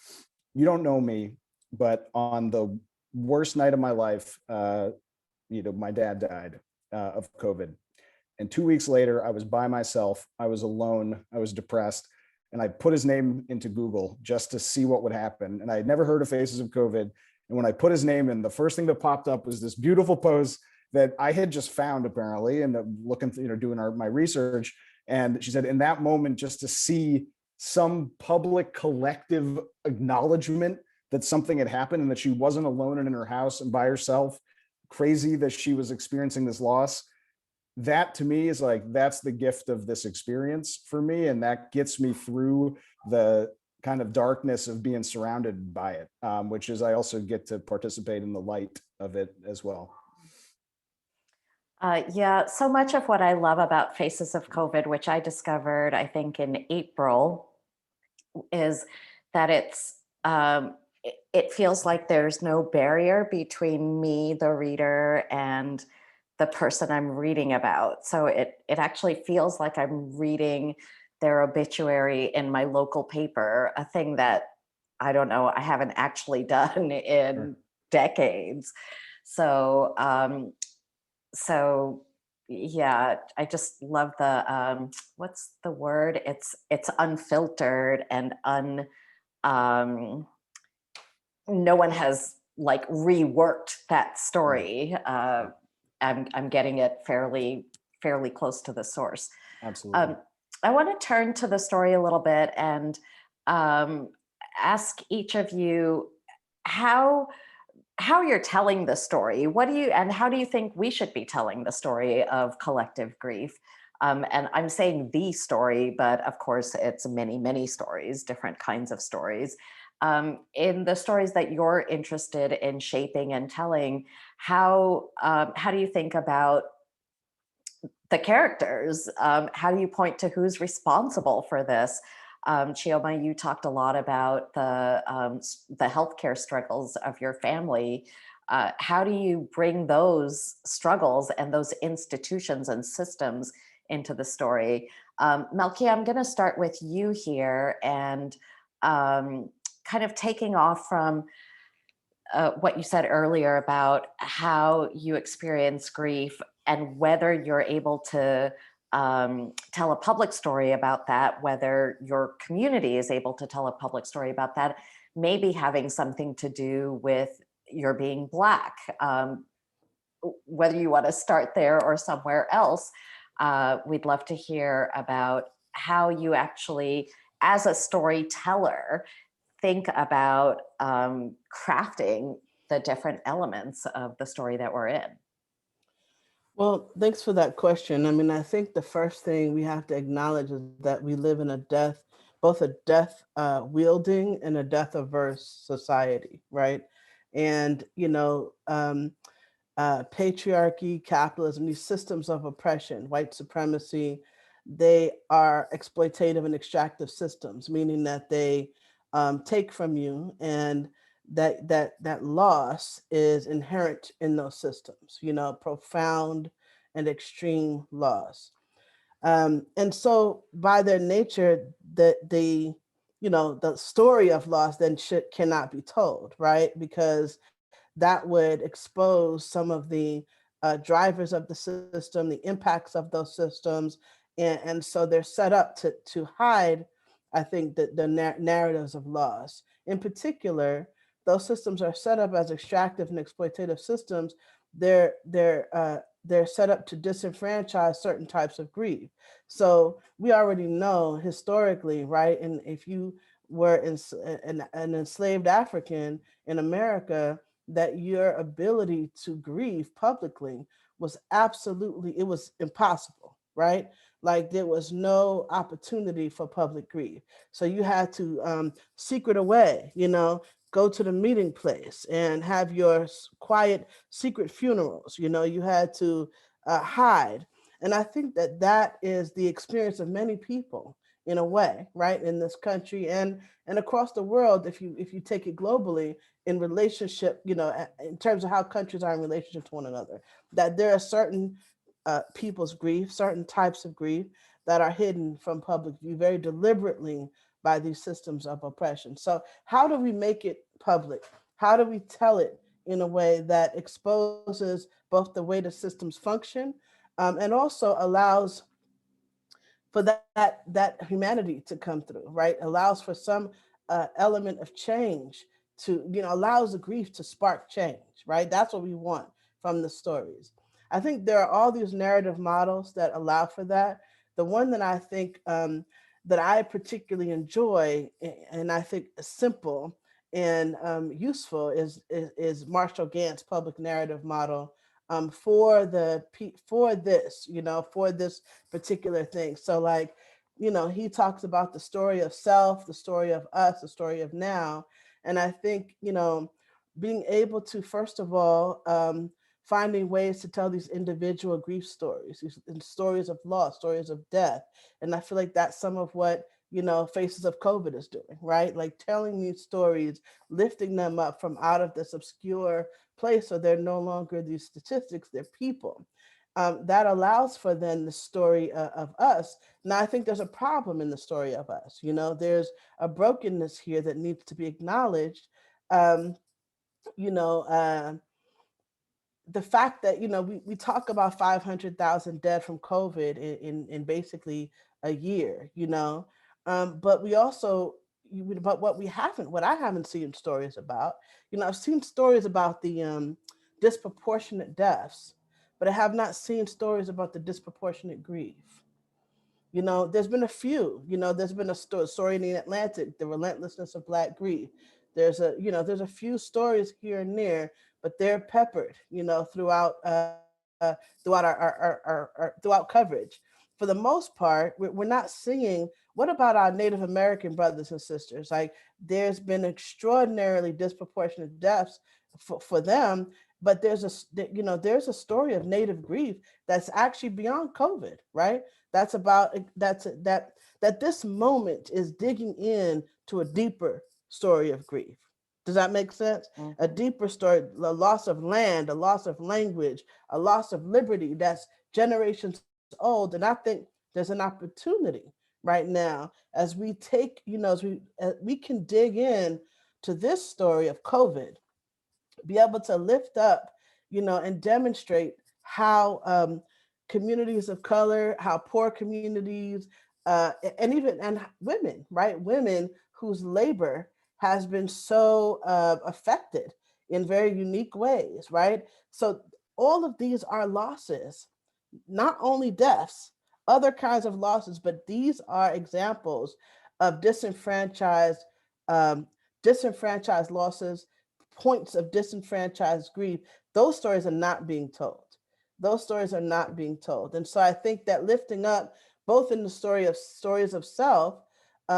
"You don't know me, but on the worst night of my life, my dad died of COVID. And 2 weeks later, I was by myself. I was alone. I was depressed. And I put his name into Google just to see what would happen. And I had never heard of Faces of COVID. And when I put his name in, the first thing that popped up was this beautiful post that I had just found, apparently, and looking, doing my research. And she said, in that moment, just to see some public collective acknowledgement that something had happened and that she wasn't alone and in her house and by herself, crazy that she was experiencing this loss. That to me is like, that's the gift of this experience for me. And that gets me through the kind of darkness of being surrounded by it, which is I also get to participate in the light of it as well. Yeah, so much of what I love about Faces of COVID, which I discovered, I think, in April, is that it feels like there's no barrier between me, the reader, and the person I'm reading about. So it actually feels like I'm reading their obituary in my local paper, a thing that I don't know, I haven't actually done in decades. So so yeah, I just love the what's the word? It's unfiltered and no one has like reworked that story. I'm getting it fairly close to the source. Absolutely. I want to turn to the story a little bit and ask each of you how you're telling the story. How do you think we should be telling the story of collective grief? And I'm saying the story, but of course it's many stories, different kinds of stories. In the stories that you're interested in shaping and telling, how do you think about the characters? How do you point to who's responsible for this? Chioma, you talked a lot about the healthcare struggles of your family. How do you bring those struggles and those institutions and systems into the story? Melkia, I'm going to start with you here, and kind of taking off from what you said earlier about how you experience grief and whether you're able to tell a public story about that, whether your community is able to tell a public story about that, maybe having something to do with your being Black. Whether you want to start there or somewhere else, we'd love to hear about how you actually, as a storyteller, think about crafting the different elements of the story that we're in? Well, thanks for that question. I mean, I think the first thing we have to acknowledge is that we live in a both a death wielding and a death averse society, right? And, patriarchy, capitalism, these systems of oppression, white supremacy, they are exploitative and extractive systems, meaning that they take from you, and that loss is inherent in those systems. Profound and extreme loss. And so, by their nature, the story of loss then cannot be told, right? Because that would expose some of the drivers of the system, the impacts of those systems, and so they're set up to hide, I think, the narratives of loss. In particular, those systems are set up as extractive and exploitative systems. They're set up to disenfranchise certain types of grief. So we already know historically, right? And if you were an enslaved African in America, that your ability to grieve publicly was absolutely, it was impossible, right? Like there was no opportunity for public grief. So you had to secret away, go to the meeting place and have your quiet secret funerals. You had to hide. And I think that is the experience of many people in a way, right, in this country and across the world, if you take it globally, in relationship, in terms of how countries are in relationship to one another, that there are certain people's grief, certain types of grief that are hidden from public view very deliberately by these systems of oppression. So how do we make it public? How do we tell it in a way that exposes both the way the systems function, and also allows for that humanity to come through, right? Allows for some element of change to, allows the grief to spark change, right? That's what we want from the stories. I think there are all these narrative models that allow for that. The one that I think that I particularly enjoy, and I think is simple and useful, is Marshall Gantt's public narrative model for this, for this particular thing. So like, he talks about the story of self, the story of us, the story of now. And I think, being able to, first of all, finding ways to tell these individual grief stories, these stories of loss, stories of death. And I feel like that's some of what, Faces of COVID is doing, right? Like telling these stories, lifting them up from out of this obscure place, so they're no longer these statistics, they're people. That allows for then the story of us. Now, I think there's a problem in the story of us. There's a brokenness here that needs to be acknowledged. Um, you know, uh, the fact that we talk about 500,000 dead from COVID in basically a year, but we also but what I haven't seen stories about, I've seen stories about the disproportionate deaths, but I have not seen stories about the disproportionate grief. There's been a few. There's been a story in the Atlantic, the relentlessness of Black grief. There's a few stories here and there, but they're peppered, throughout our throughout coverage. For the most part, we're not seeing. What about our Native American brothers and sisters? Like, there's been extraordinarily disproportionate deaths for them, but there's a story of Native grief that's actually beyond COVID, right? That's about that this moment is digging in to a deeper story of grief. Does that make sense? A Mhm. deeper story, a loss of land, a loss of language, a loss of liberty that's generations old. And I think there's an opportunity right now as we take, we can dig in to this story of COVID, be able to lift up, and demonstrate how communities of color, how poor communities, and even and women, right? Women whose labor has been so affected in very unique ways, right? So all of these are losses, not only deaths, other kinds of losses, but these are examples of um, disenfranchised losses, points of disenfranchised grief, those stories are not being told. Those stories are not being told. And so I think that lifting up, both in the stories of self,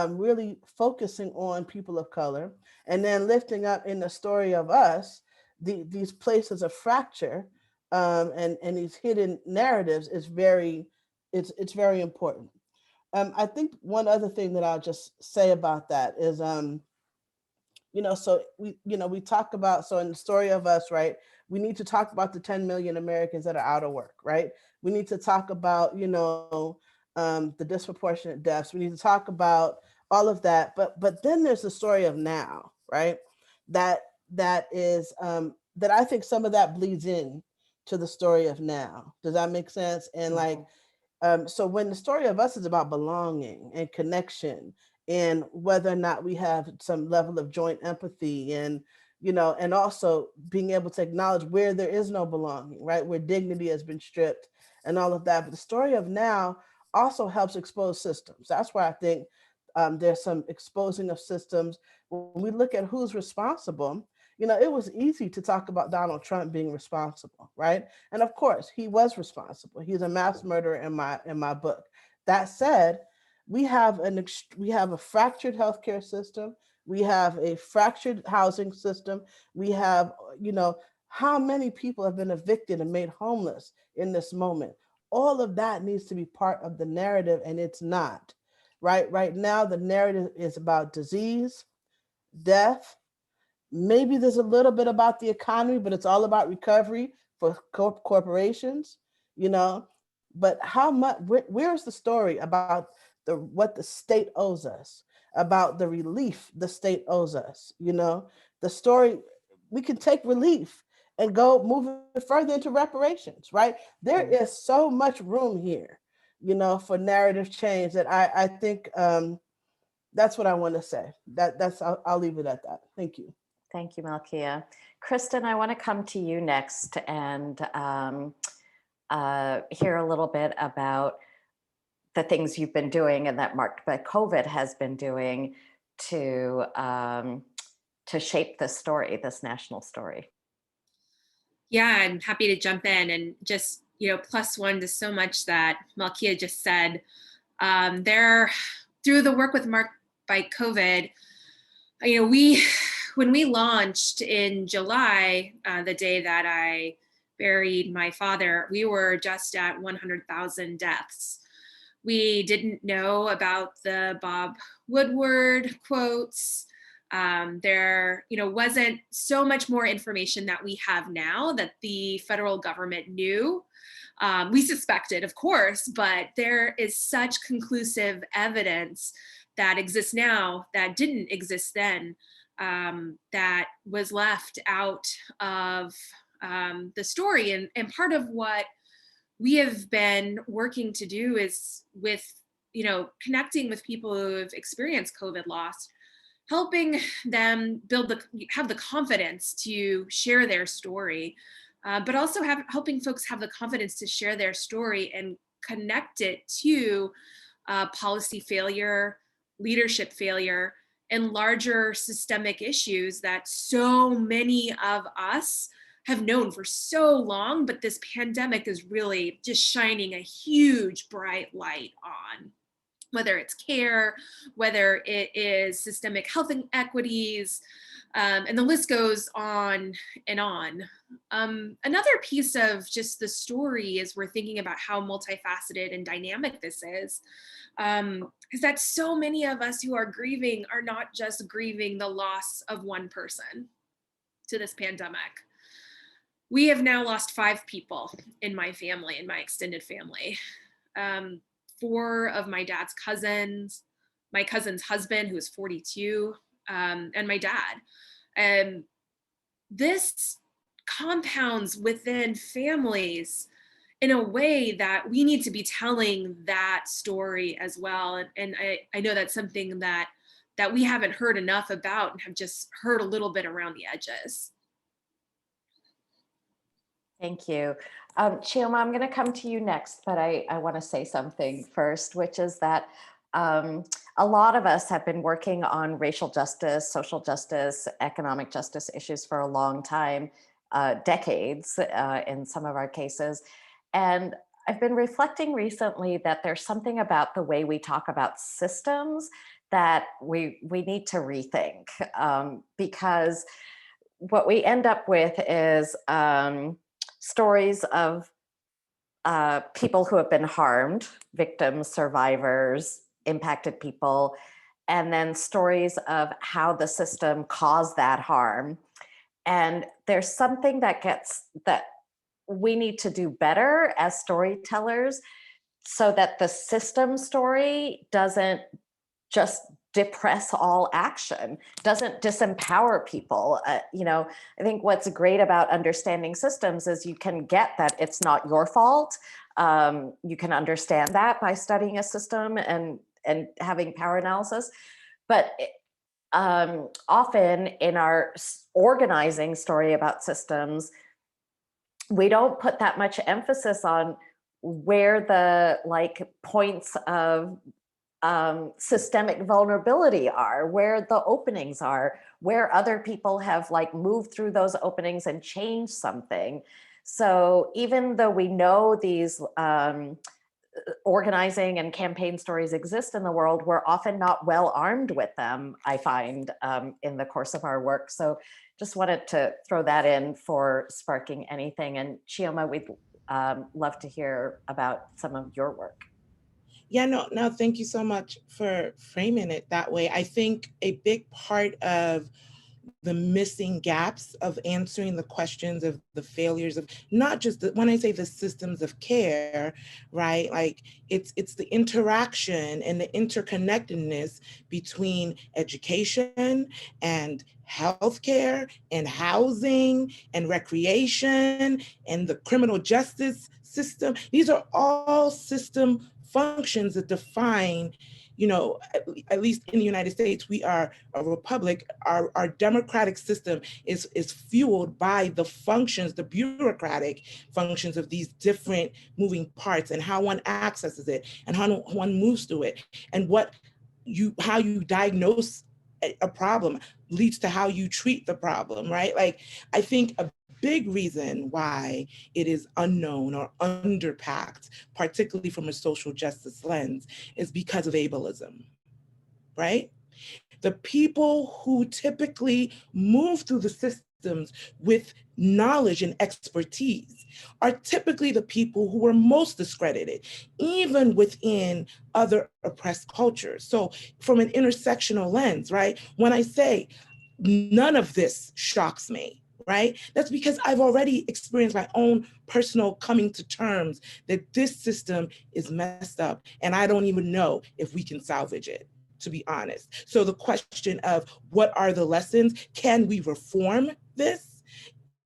really focusing on people of color, and then lifting up in the story of us, these places of fracture, and these hidden narratives is it's very important. I think one other thing that I'll just say about that is, so we talk about, so in the story of us, right, we need to talk about the 10 million Americans that are out of work, right? We need to talk about, the disproportionate deaths. We need to talk about all of that. But then there's the story of now, right? That that is that I think some of that bleeds in to the story of now. Does that make sense? And like, so when the story of us is about belonging and connection, and whether or not we have some level of joint empathy, and and also being able to acknowledge where there is no belonging, right, where dignity has been stripped and all of that. But the story of now also helps expose systems. That's why I think there's some exposing of systems. When we look at who's responsible, it was easy to talk about Donald Trump being responsible, right? And of course, he was responsible. He's a mass murderer in my book. That said, we have a fractured healthcare system. We have a fractured housing system. We have, how many people have been evicted and made homeless in this moment? All of that needs to be part of the narrative, and it's not. Right now, the narrative is about disease, death. Maybe there's a little bit about the economy, but it's all about recovery for corporations, you know. But how much? Where's the story about what the state owes us, about the relief the state owes us? The story. We can take relief and go move it further into reparations, right? There is so much room here, for narrative change that I think that's what I want to say. I'll leave it at that. Thank you. Thank you, Malkia. Kristen, I want to come to you next and hear a little bit about the things you've been doing and that marked by COVID has been doing to shape this story, this national story. Yeah, I'm happy to jump in and just, plus one to so much that Malkia just said. Through the work with Marked by COVID, when we launched in July, the day that I buried my father, we were just at 100,000 deaths. We didn't know about the Bob Woodward quotes. There, wasn't so much more information that we have now that the federal government knew. We suspected, of course, but there is such conclusive evidence that exists now that didn't exist then, that was left out of the story. And part of what we have been working to do is with, connecting with people who have experienced COVID loss, helping them have the confidence to share their story, but also helping folks have the confidence to share their story and connect it to policy failure, leadership failure, and larger systemic issues that so many of us have known for so long, but this pandemic is really just shining a huge bright light on. Whether it's care, whether it is systemic health inequities, and the list goes on and on. Another piece of just the story is we're thinking about how multifaceted and dynamic this is that so many of us who are grieving are not just grieving the loss of one person to this pandemic. We have now lost 5 people in my family, in my extended family. 4 of my dad's cousins, my cousin's husband, who is 42, and my dad. This compounds within families in a way that we need to be telling that story as well. And I know that's something that we haven't heard enough about and have just heard a little bit around the edges. Thank you. Chioma, I'm going to come to you next, but I want to say something first, which is that a lot of us have been working on racial justice, social justice, economic justice issues for a long time, decades in some of our cases. And I've been reflecting recently that there's something about the way we talk about systems that we need to rethink, because what we end up with is stories of people who have been harmed, victims, survivors, impacted people, and then stories of how the system caused that harm. And there's something that we need to do better as storytellers so that the system story doesn't just depress all action, doesn't disempower people. I think what's great about understanding systems is you can get that it's not your fault. You can understand that by studying a system and having power analysis. But often in our organizing story about systems, we don't put that much emphasis on where the points of systemic vulnerability are, where the openings are, where other people have moved through those openings and changed something. So even though we know these organizing and campaign stories exist in the world, we're often not well armed with them, I find, in the course of our work. So just wanted to throw that in for sparking anything. And Chioma, we'd love to hear about some of your work. Yeah, no, thank you so much for framing it that way. I think a big part of the missing gaps of answering the questions of the failures of not just when I say the systems of care, right? Like it's the interaction and the interconnectedness between education and healthcare and housing and recreation and the criminal justice system. These are all system functions that define, at least in the United States, we are a republic. Our democratic system is fueled by the functions, the bureaucratic functions of these different moving parts and how one accesses it and how one moves through it and how you diagnose a problem leads to how you treat the problem, right? Like, I think a big reason why it is unknown or underpacked, particularly from a social justice lens, is because of ableism, right? The people who typically move through the systems with knowledge and expertise are typically the people who are most discredited, even within other oppressed cultures. So from an intersectional lens, right? When I say none of this shocks me, right? That's because I've already experienced my own personal coming to terms that this system is messed up and I don't even know if we can salvage it, to be honest. So the question of what are the lessons? Can we reform this?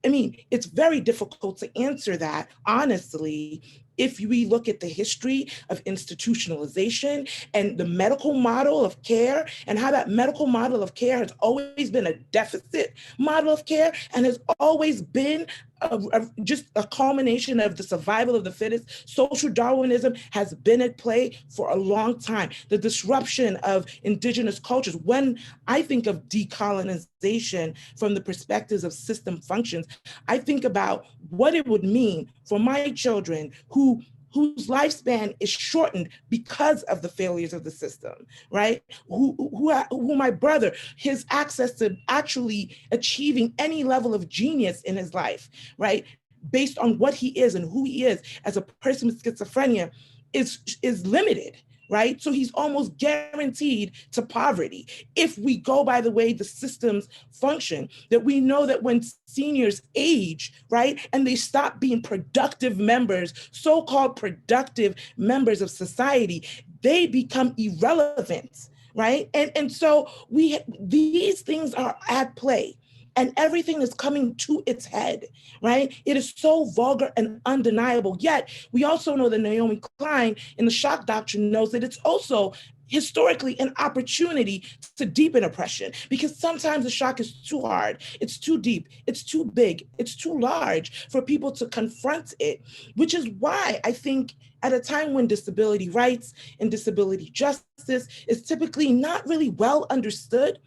I mean, it's very difficult to answer that, honestly, if we look at the history of institutionalization and the medical model of care and how that medical model of care has always been a deficit model of care and has always been just a culmination of the survival of the fittest. Social Darwinism has been at play for a long time. The disruption of indigenous cultures. When I think of decolonization from the perspectives of system functions, I think about what it would mean for my children whose lifespan is shortened because of the failures of the system, right? Who my brother, his access to actually achieving any level of genius in his life, right? Based on what he is and who he is as a person with schizophrenia is limited, right? So he's almost guaranteed to poverty. If we go by the way the systems function, that we know that when seniors age, right, and they stop being productive members, so-called productive members of society, they become irrelevant, right? And so these things are at play. and everything is coming to its head, right? It is so vulgar and undeniable. Yet we also know that Naomi Klein in the shock doctrine knows that it's also historically an opportunity to deepen oppression, because sometimes the shock is too hard, it's too deep, it's too big, it's too large for people to confront it, which is why I think at a time when disability rights and disability justice is typically not really well understood,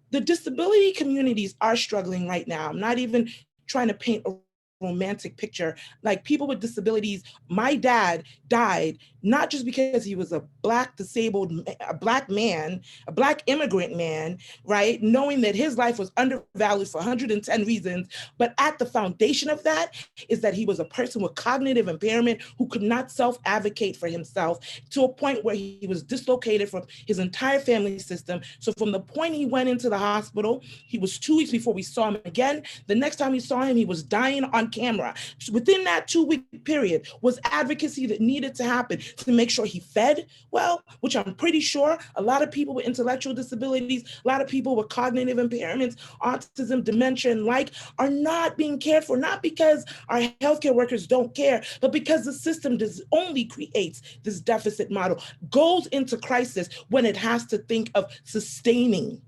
the disability communities are struggling right now. I'm not even trying to paint a romantic picture. Like, people with disabilities, my dad died not just because he was a Black disabled, a Black man, a Black immigrant man, right? Knowing that his life was undervalued for 110 reasons, but at the foundation of that is that he was a person with cognitive impairment who could not self-advocate for himself, to a point where he was dislocated from his entire family system. So from the point he went into the hospital, he was 2 weeks before we saw him again. The next time we saw him, he was dying on camera. So within that 2-week period was advocacy that needed to happen to make sure he fed well, which I'm pretty sure a lot of people with intellectual disabilities, a lot of people with cognitive impairments, autism, dementia, and like, are not being cared for, not because our healthcare workers don't care, but because the system only creates this deficit model, goes into crisis when it has to think of sustaining,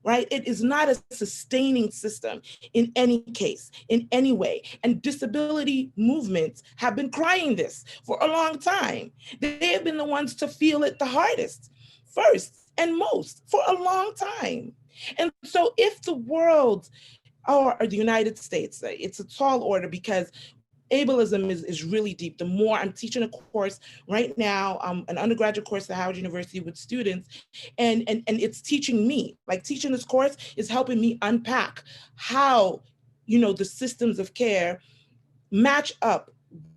right? It is not a sustaining system in any case, in any way. And disability movements have been crying this for a long time. They have been the ones to feel it the hardest, first and most, for a long time. And so if the world, or the United States, it's a tall order because ableism is really deep. The more I'm teaching a course right now, an undergraduate course at Howard University with students, and it's teaching me, like, teaching this course is helping me unpack how, the systems of care match up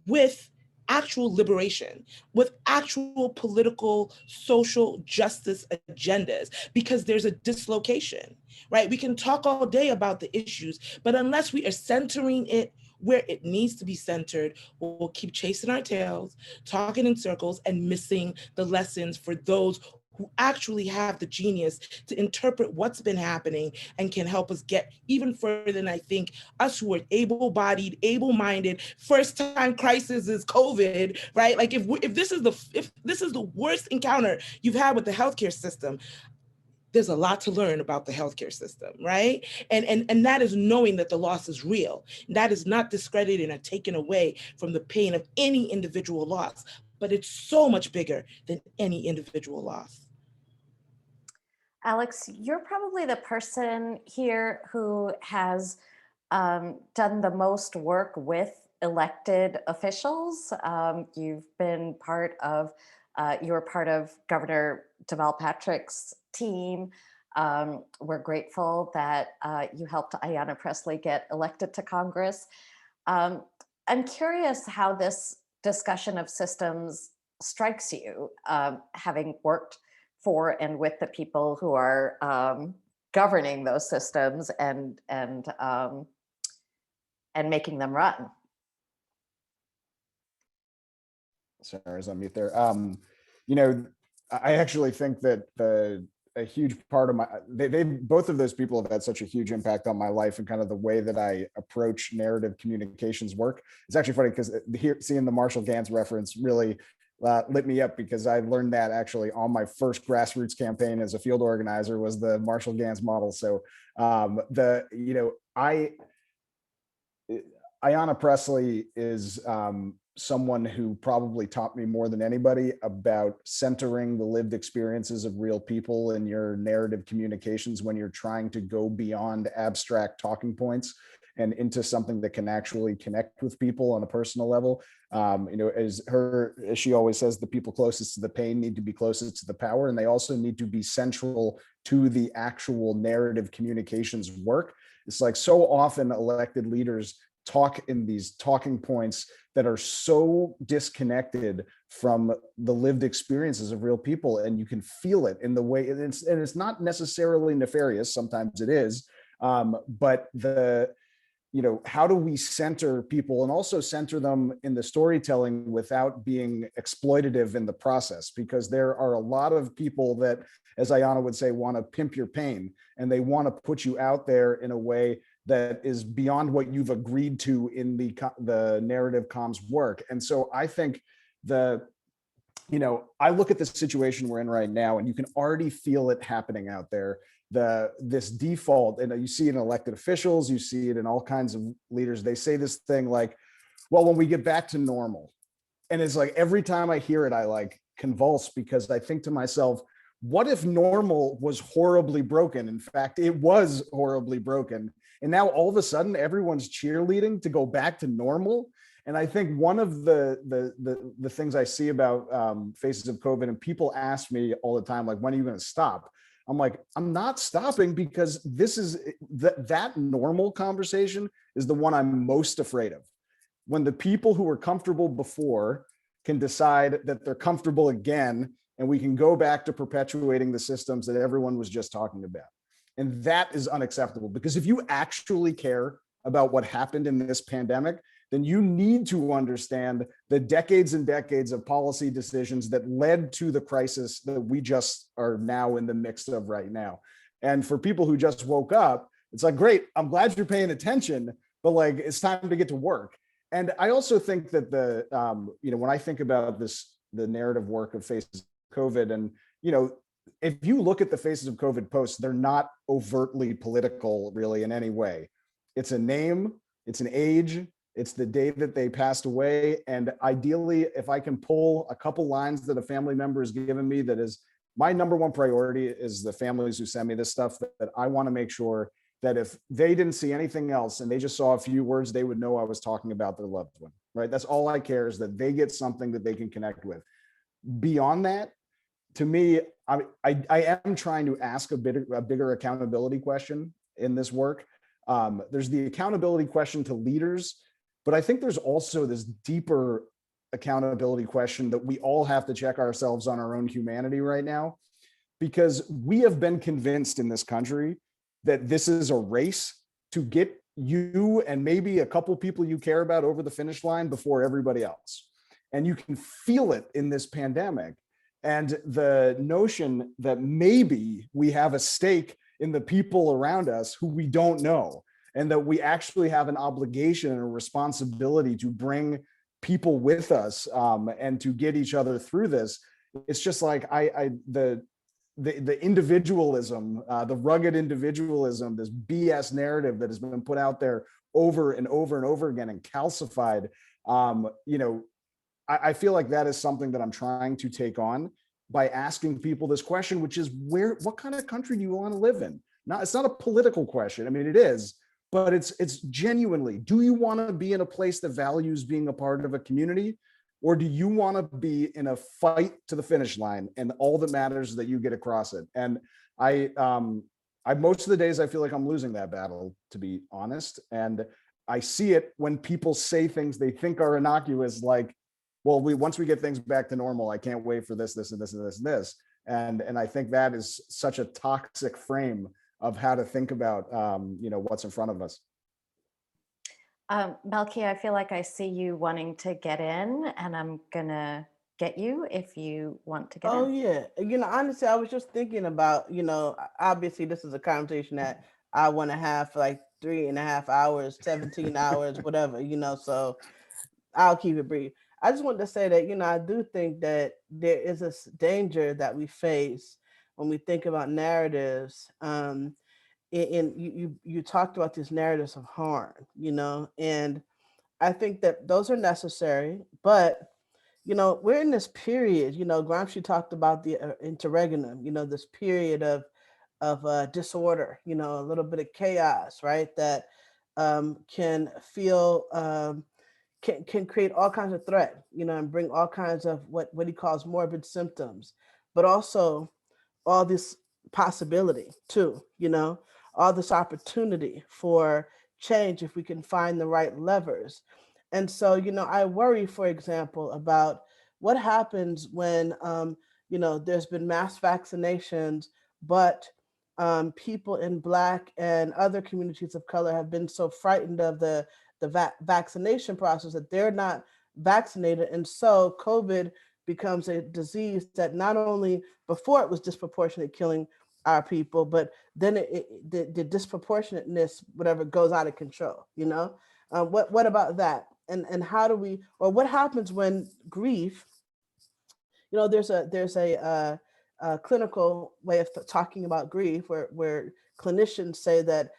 with actual liberation, with actual political, social justice agendas, because there's a dislocation, right? We can talk all day about the issues, but unless we are centering it where it needs to be centered, we'll keep chasing our tails, talking in circles, and missing the lessons for those who actually have the genius to interpret what's been happening and can help us get even further than I think us who are able-bodied, able-minded. First-time crisis is COVID, right? Like, if this is the worst encounter you've had with the healthcare system, there's a lot to learn about the healthcare system, right? And that is knowing that the loss is real. That is not discrediting or taken away from the pain of any individual loss, but it's so much bigger than any individual loss. Alex, you're probably the person here who has done the most work with elected officials. You've been you were part of Governor Deval Patrick's team. We're grateful that you helped Ayanna Pressley get elected to Congress. I'm curious how this discussion of systems strikes you, having worked for and with the people who are governing those systems and making them run. Sorry, I was on mute there. I actually think that a huge part of they both of those people have had such a huge impact on my life and kind of the way that I approach narrative communications work. It's actually funny because seeing the Marshall Gans reference really lit me up, because I learned that actually on my first grassroots campaign as a field organizer was the Marshall Gans model. So Ayanna Pressley is someone who probably taught me more than anybody about centering the lived experiences of real people in your narrative communications when you're trying to go beyond abstract talking points and into something that can actually connect with people on a personal level. As she always says, the people closest to the pain need to be closest to the power, and they also need to be central to the actual narrative communications work. It's like so often elected leaders talk in these talking points that are so disconnected from the lived experiences of real people, and you can feel it in the way, and it's not necessarily nefarious, sometimes it is, but how do we center people and also center them in the storytelling without being exploitative in the process? Because there are a lot of people that, as Ayanna would say, want to pimp your pain, and they want to put you out there in a way that is beyond what you've agreed to in the narrative comms work. And so I think I look at the situation we're in right now, and you can already feel it happening out there. This default, and you see it in elected officials, you see it in all kinds of leaders. They say this thing like, well, when we get back to normal. And it's like every time I hear it, I like convulse, because I think to myself, what if normal was horribly broken? In fact, it was horribly broken. And now all of a sudden everyone's cheerleading to go back to normal. And I think one of the things I see about Faces of COVID, and people ask me all the time, like, when are you going to stop? I'm like, I'm not stopping, because this is that normal conversation is the one I'm most afraid of. When the people who were comfortable before can decide that they're comfortable again, and we can go back to perpetuating the systems that everyone was just talking about. And that is unacceptable, because if you actually care about what happened in this pandemic, then you need to understand the decades and decades of policy decisions that led to the crisis that we just are now in the midst of right now. And for people who just woke up, it's like, great, I'm glad you're paying attention, but like, it's time to get to work. And I also think that when I think about the narrative work of Faces of COVID, and, if you look at the Faces of COVID posts, they're not overtly political really in any way. It's a name, it's an age, it's the day that they passed away. And ideally, if I can pull a couple lines that a family member has given me, that is my number one priority, is the families who send me this stuff, that I want to make sure that if they didn't see anything else and they just saw a few words, they would know I was talking about their loved one, right? That's all I care, is that they get something that they can connect with. Beyond that, to me, I am trying to ask a bigger accountability question in this work. There's the accountability question to leaders, but I think there's also this deeper accountability question that we all have to check ourselves on our own humanity right now, because we have been convinced in this country that this is a race to get you and maybe a couple people you care about over the finish line before everybody else. And you can feel it in this pandemic. And the notion that maybe we have a stake in the people around us who we don't know, and that we actually have an obligation and a responsibility to bring people with us, and to get each other through this. It's just like the individualism, the rugged individualism, this BS narrative that has been put out there over and over and over again and calcified. I feel like that is something that I'm trying to take on by asking people this question, which is, what kind of country do you want to live in? It's not a political question. I mean, it is, but it's genuinely, do you want to be in a place that values being a part of a community? Or do you want to be in a fight to the finish line, and all that matters is that you get across it? And I most of the days I feel like I'm losing that battle, to be honest. And I see it when people say things they think are innocuous, like, well, once we get things back to normal, I can't wait for this, this, and this, and this, and this. And I think that is such a toxic frame of how to think about what's in front of us. Melky, I feel like I see you wanting to get in, and I'm gonna get you if you want to get in. Oh yeah. Honestly, I was just thinking about, obviously this is a conversation that I want to have for like 3.5 hours, 17 hours, whatever, so I'll keep it brief. I just wanted to say that, I do think that there is a danger that we face when we think about narratives. And you talked about these narratives of harm, and I think that those are necessary, but we're in this period, Gramsci talked about the interregnum, this period of disorder, a little bit of chaos, right? That can feel can create all kinds of threat, and bring all kinds of what he calls morbid symptoms, but also all this possibility too, all this opportunity for change if we can find the right levers. And so, I worry, for example, about what happens when, there's been mass vaccinations, but people in Black and other communities of color have been so frightened of the vaccination process that they're not vaccinated. And so COVID becomes a disease that not only before it was disproportionately killing our people, but then the disproportionateness, whatever, goes out of control. What about that? And how do we, or what happens when grief, there's a clinical way of talking about grief where clinicians say that,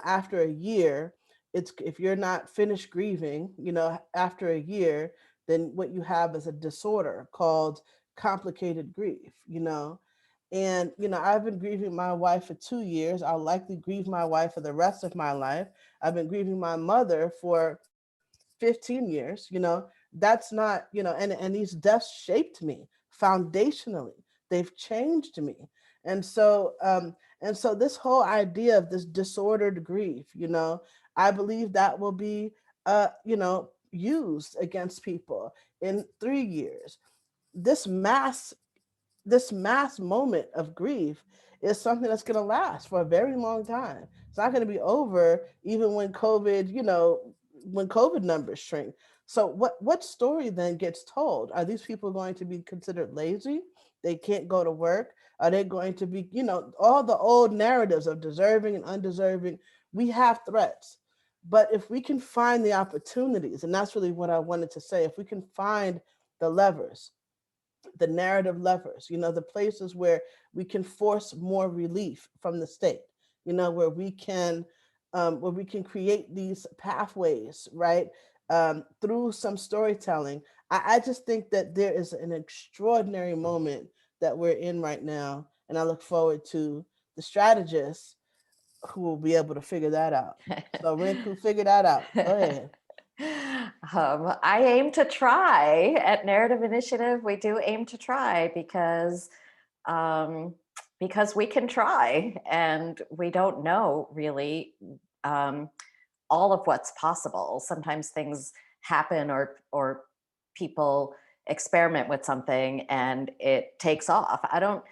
after a year, it's, if you're not finished grieving, after a year, then what you have is a disorder called complicated grief. And I've been grieving my wife for 2 years. I'll likely grieve my wife for the rest of my life. I've been grieving my mother for 15 years. That's not, and these deaths shaped me foundationally. They've changed me. And so this whole idea of this disordered grief, I believe that will be used against people in 3 years. This mass this mass moment of grief is something that's going to last for a very long time. It's not going to be over even when COVID numbers shrink. So what story then gets told? Are these people going to be considered lazy? They can't go to work? Are they going to be, all the old narratives of deserving and undeserving? We have threats. But if we can find the opportunities, and that's really what I wanted to say, if we can find the levers, the narrative levers, the places where we can force more relief from the state, where we can create these pathways, right? Through some storytelling. I just think that there is an extraordinary moment that we're in right now. And I look forward to the strategists who will be able to figure that out. So Rinku, figure that out. Go ahead. I aim to try at Narrative Initiative. We do aim to try because we can try, and we don't know really all of what's possible. Sometimes things happen, or people experiment with something and it takes off. I don't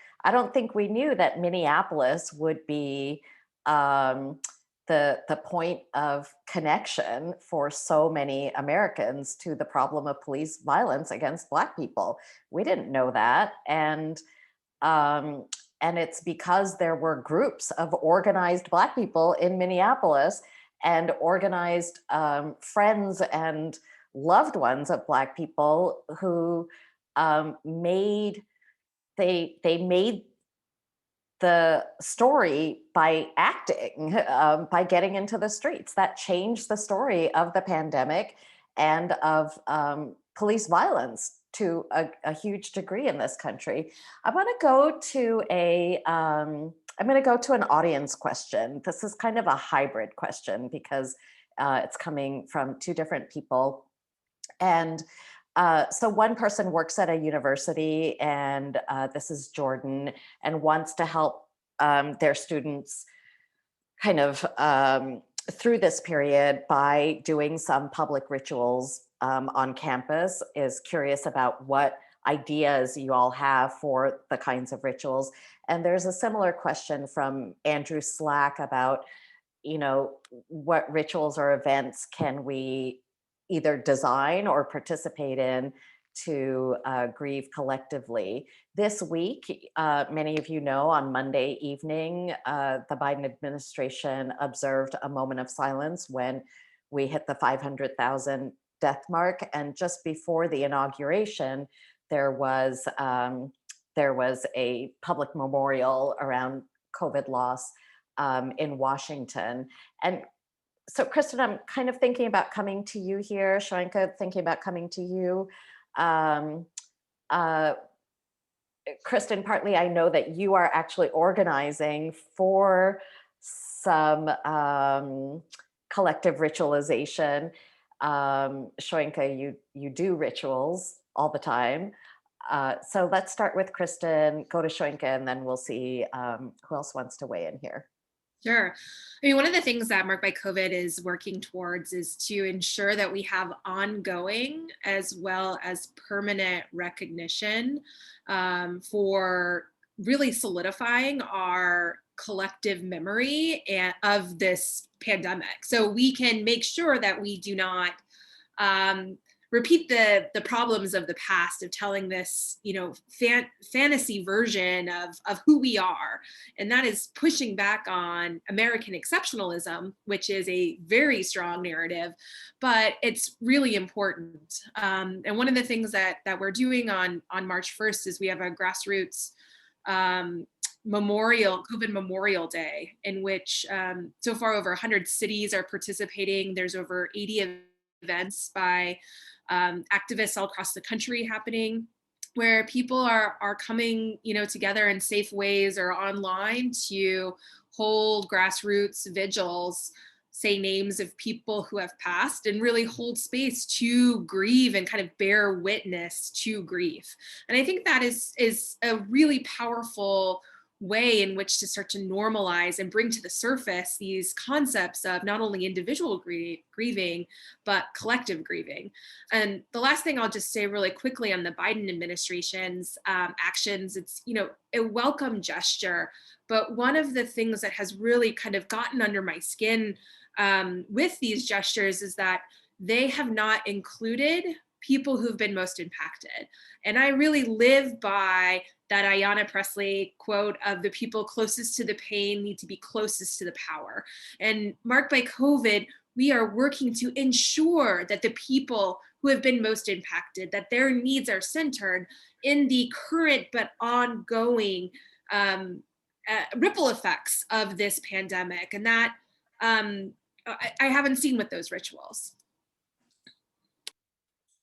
think we knew that Minneapolis would be the point of connection for so many Americans to the problem of police violence against Black people. We didn't know that. And it's because there were groups of organized Black people in Minneapolis and organized friends and loved ones of Black people who made the story by acting, by getting into the streets. That changed the story of the pandemic and of police violence to a huge degree in this country. I want to go to I'm going to go to an audience question. This is kind of a hybrid question because it's coming from two different people. And so one person works at a university, and this is Jordan, and wants to help their students kind of through this period by doing some public rituals on campus, is curious about what ideas you all have for the kinds of rituals. And there's a similar question from Andrew Slack about, what rituals or events can we either design or participate in to grieve collectively. This week, many of you know, on Monday evening, the Biden administration observed a moment of silence when we hit the 500,000 death mark. And just before the inauguration, there was a public memorial around COVID loss in Washington. And so, Kristen, I'm kind of thinking about coming to you here. Shoinka, thinking about coming to you. Kristen, partly I know that you are actually organizing for some collective ritualization. Shoinka, you do rituals all the time. So let's start with Kristen, go to Shoinka, and then we'll see who else wants to weigh in here. Sure. I mean, one of the things that Marked by COVID is working towards is to ensure that we have ongoing as well as permanent recognition for really solidifying our collective memory of this pandemic. So we can make sure that we do not repeat the problems of the past, of telling this, you know, fantasy version of who we are. And that is pushing back on American exceptionalism, which is a very strong narrative, but it's really important. And one of the things that we're doing on March 1st is we have a grassroots COVID Memorial Day, in which so far over 100 cities are participating. There's over 80 events by activists all across the country happening, where people are coming, you know, together in safe ways or online to hold grassroots vigils, say names of people who have passed, and really hold space to grieve and kind of bear witness to grief. And I think that is a really powerful way in which to start to normalize and bring to the surface these concepts of not only individual grieving, but collective grieving. And the last thing I'll just say really quickly on the Biden administration's actions, it's, you know, a welcome gesture, but one of the things that has really kind of gotten under my skin with these gestures is that they have not included people who've been most impacted. And I really live by that Ayanna Pressley quote of, the people closest to the pain need to be closest to the power. And marked by COVID, we are working to ensure that the people who have been most impacted, that their needs are centered in the current but ongoing ripple effects of this pandemic. And that I haven't seen with those rituals.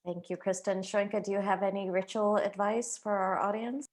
Thank you, Kristen. Shoinka, do you have any ritual advice for our audience?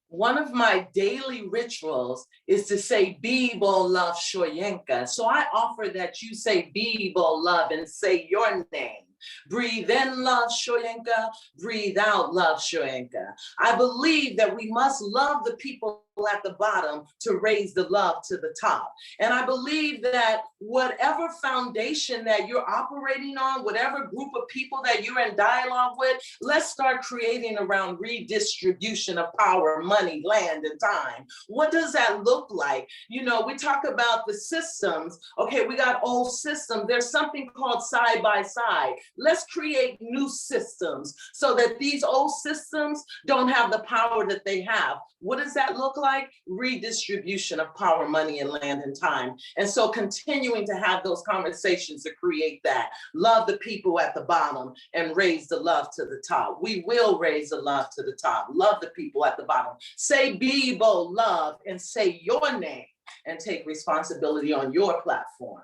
One of my daily rituals is to say Bibo love Shoyenka. So I offer that you say Bibo love and say your name. Breathe in love Shoyenka, breathe out love Shoyenka. I believe that we must love the people at the bottom to raise the love to the top. And I believe that whatever foundation that you're operating on, whatever group of people that you're in dialogue with, let's start creating around redistribution of power, money, land, and time. What does that look like? You know, we talk about the systems. Okay, we got old systems. There's something called side by side. Let's create new systems so that these old systems don't have the power that they have. What does that look like? Redistribution of power, money, and land and time. And so continuing to have those conversations to create that. Love the people at the bottom and raise the love to the top. We will raise the love to the top. Love the people at the bottom. Say Bibo love and say your name and take responsibility on your platform.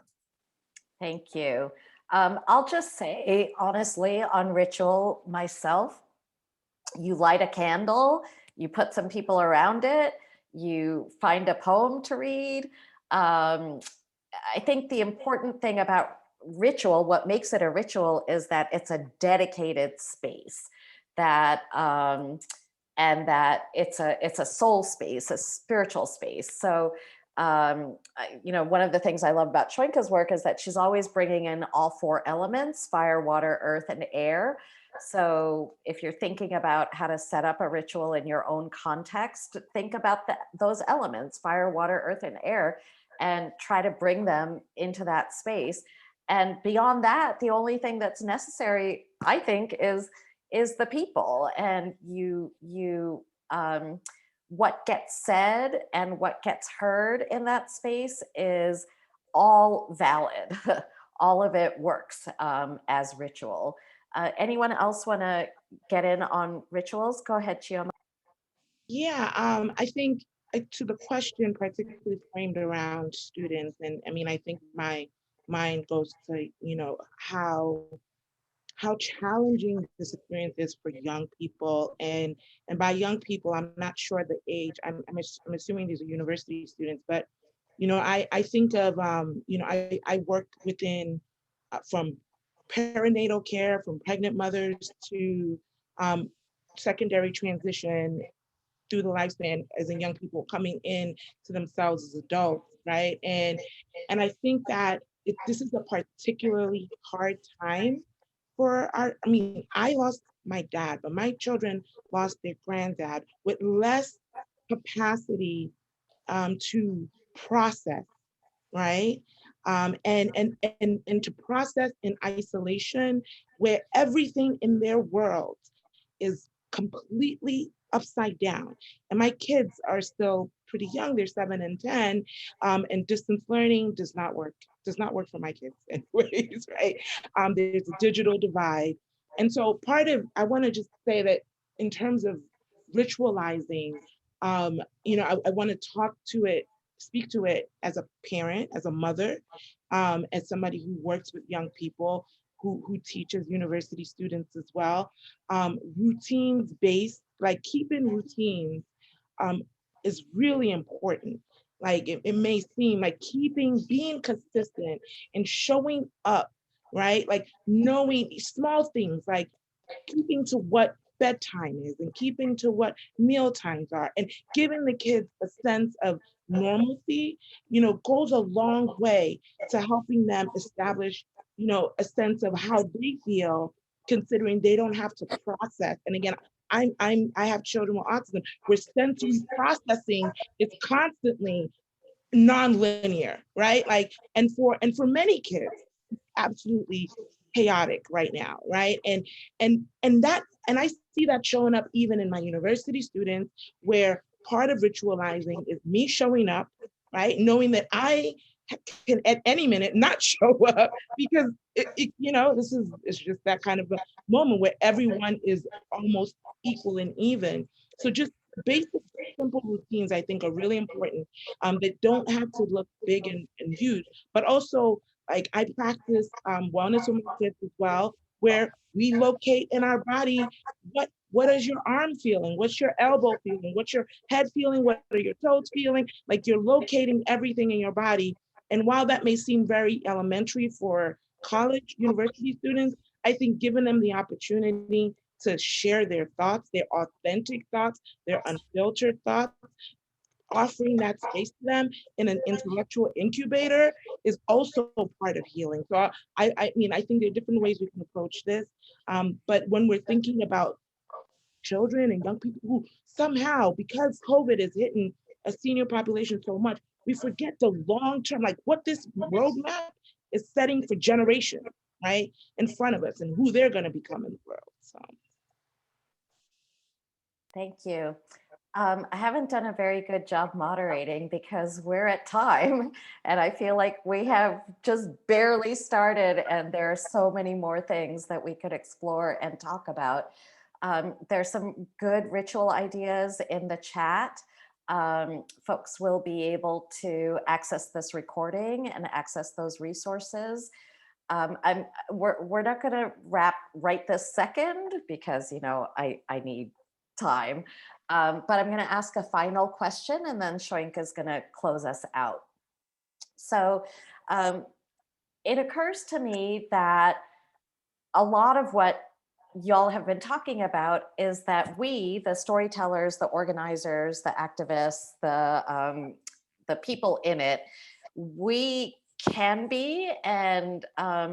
Thank you. I'll just say, honestly, on ritual myself, you light a candle, you put some people around it, you find a poem to read. I think the important thing about ritual, what makes it a ritual, is that it's a dedicated space, that and that it's a soul space, a spiritual space. So you know, one of the things I love about Shoinka's work is that she's always bringing in all four elements: fire, water, earth, and air. So if you're thinking about how to set up a ritual in your own context, think about those elements: fire, water, earth, and air, and try to bring them into that space. And beyond that, the only thing that's necessary, I think, is the people. And what gets said and what gets heard in that space is all valid. All of it works as ritual. Anyone else want to get in on rituals? Go ahead, Chioma. Yeah, I think to the question particularly framed around students, and I mean, I think my mind goes to, you know, how challenging this experience is for young people, and by young people, I'm not sure the age. I'm assuming these are university students, but you know, I think of you know, I work within from perinatal care, from pregnant mothers to secondary transition through the lifespan as in young people coming in to themselves as adults, right? And I think that this is a particularly hard time for our, I mean, I lost my dad, but my children lost their granddad with less capacity to process, right? And to process in isolation where everything in their world is completely upside down. And my kids are still pretty young, they're 7 and 10, and distance learning does not work for my kids anyways, right? There's a digital divide. And so I wanna just say that in terms of ritualizing, I wanna speak to it as a parent, as a mother, as somebody who works with young people, who teaches university students as well. Routines based, like keeping routines um, is really important. Like it may seem like being consistent and showing up, right? Like knowing small things like keeping to what bedtime is and keeping to what meal times are and giving the kids a sense of normalcy, goes a long way to helping them establish, a sense of how they feel, considering they don't have to process. And again, I have children with autism where sensory processing is constantly non-linear, right? Like, and for many kids, absolutely chaotic right now, right? And I see that showing up even in my university students, where part of ritualizing is me showing up, right? Knowing that I can at any minute not show up because it's just that kind of a moment where everyone is almost equal and even. So just basic simple routines I think are really important, that don't have to look big and huge, but also like I practice wellness with my kids as well, where we locate in our body what is your arm feeling, what's your elbow feeling, what's your head feeling, what are your toes feeling, like you're locating everything in your body. And while that may seem very elementary for college, university students, I think giving them the opportunity to share their thoughts, their authentic thoughts, their unfiltered thoughts, offering that space to them in an intellectual incubator is also part of healing. So I think there are different ways we can approach this. But when we're thinking about children and young people who somehow, because COVID is hitting a senior population so much, we forget the long term, like what this roadmap is setting for generations, right, in front of us and who they're going to become in the world. So. Thank you. I haven't done a very good job moderating because we're at time and I feel like we have just barely started and there are so many more things that we could explore and talk about. There's some good ritual ideas in the chat. Folks will be able to access this recording and access those resources. We're not going to wrap right this second because, I need time. But I'm going to ask a final question and then Shoinka is going to close us out. So it occurs to me that a lot of what y'all have been talking about is that we, the storytellers, the organizers, the activists, the people in it, we can be and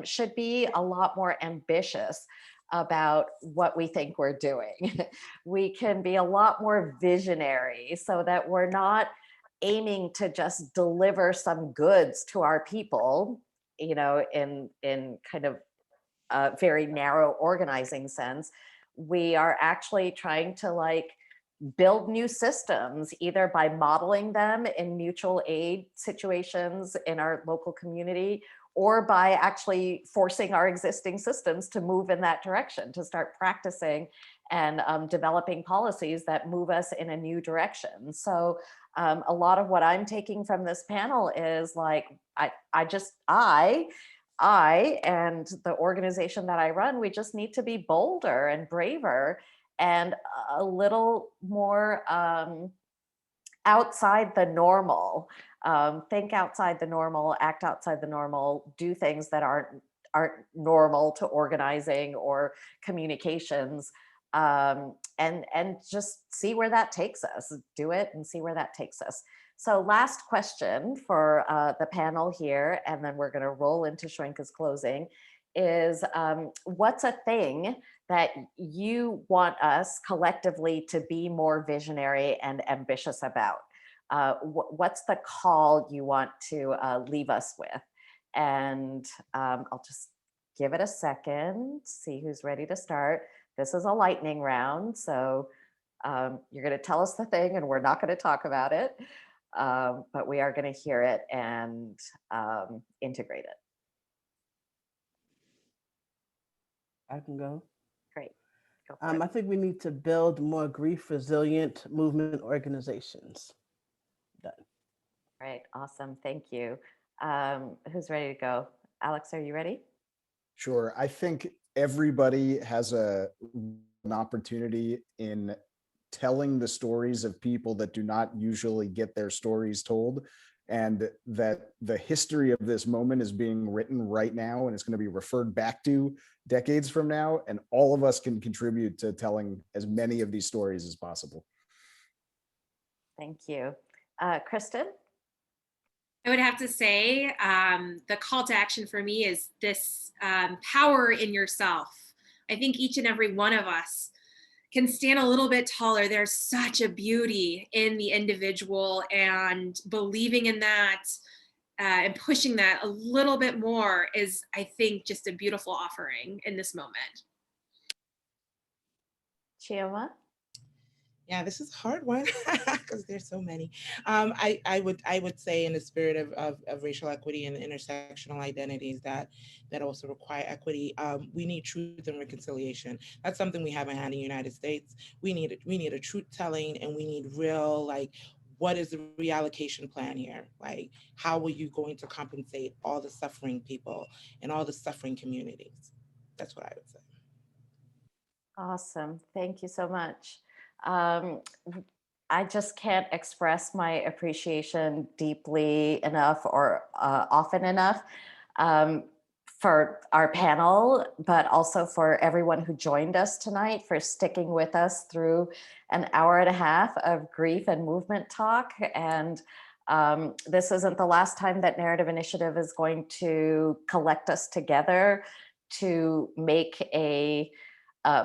should be a lot more ambitious about what we think we're doing. We can be a lot more visionary so that we're not aiming to just deliver some goods to our people, in kind of a very narrow organizing sense. We are actually trying to build new systems, either by modeling them in mutual aid situations in our local community, or by actually forcing our existing systems to move in that direction, to start practicing and developing policies that move us in a new direction. So a lot of what I'm taking from this panel is I and the organization that I run, we just need to be bolder and braver and a little more outside the normal. Think outside the normal, act outside the normal, do things that aren't normal to organizing or communications, and just see where that takes us. Do it and see where that takes us. So last question for the panel here, and then we're going to roll into Shoinka's closing, is what's a thing that you want us collectively to be more visionary and ambitious about? What's the call you want to leave us with? And I'll just give it a second, see who's ready to start. This is a lightning round, so you're going to tell us the thing and we're not going to talk about it, but we are going to hear it and integrate it. I can go. Great. Go for it. I think we need to build more grief resilient movement organizations. Done. Right. Awesome. Thank you. Who's ready to go? Alex, are you ready? Sure. I think everybody has an opportunity in telling the stories of people that do not usually get their stories told, and that the history of this moment is being written right now, and it's going to be referred back to decades from now, and all of us can contribute to telling as many of these stories as possible. Thank you. Kristen? I would have to say the call to action for me is this power in yourself. I think each and every one of us can stand a little bit taller. There's such a beauty in the individual, and believing in that and pushing that a little bit more is, I think, just a beautiful offering in this moment. Chioma? Yeah, this is a hard one because there's so many. I would say, in the spirit of racial equity and intersectional identities that also require equity, we need truth and reconciliation. That's something we haven't had in the United States. We need a truth telling, and we need real, like, what is the reallocation plan here? Like, how are you going to compensate all the suffering people and all the suffering communities? That's what I would say. Awesome. Thank you so much. I just can't express my appreciation deeply enough or often enough for our panel, but also for everyone who joined us tonight, for sticking with us through an hour and a half of grief and movement talk. And this isn't the last time that Narrative Initiative is going to collect us together to make a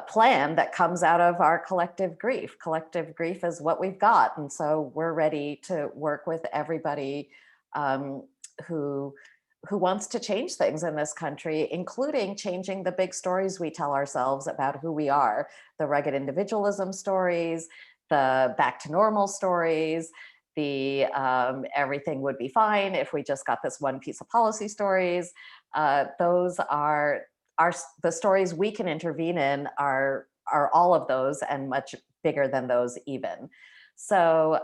plan that comes out of our collective grief. Collective grief is what we've got. And so we're ready to work with everybody who wants to change things in this country, including changing the big stories we tell ourselves about who we are, the rugged individualism stories, the back to normal stories, the everything would be fine if we just got this one piece of policy stories. Those are the stories we can intervene in are all of those and much bigger than those even. So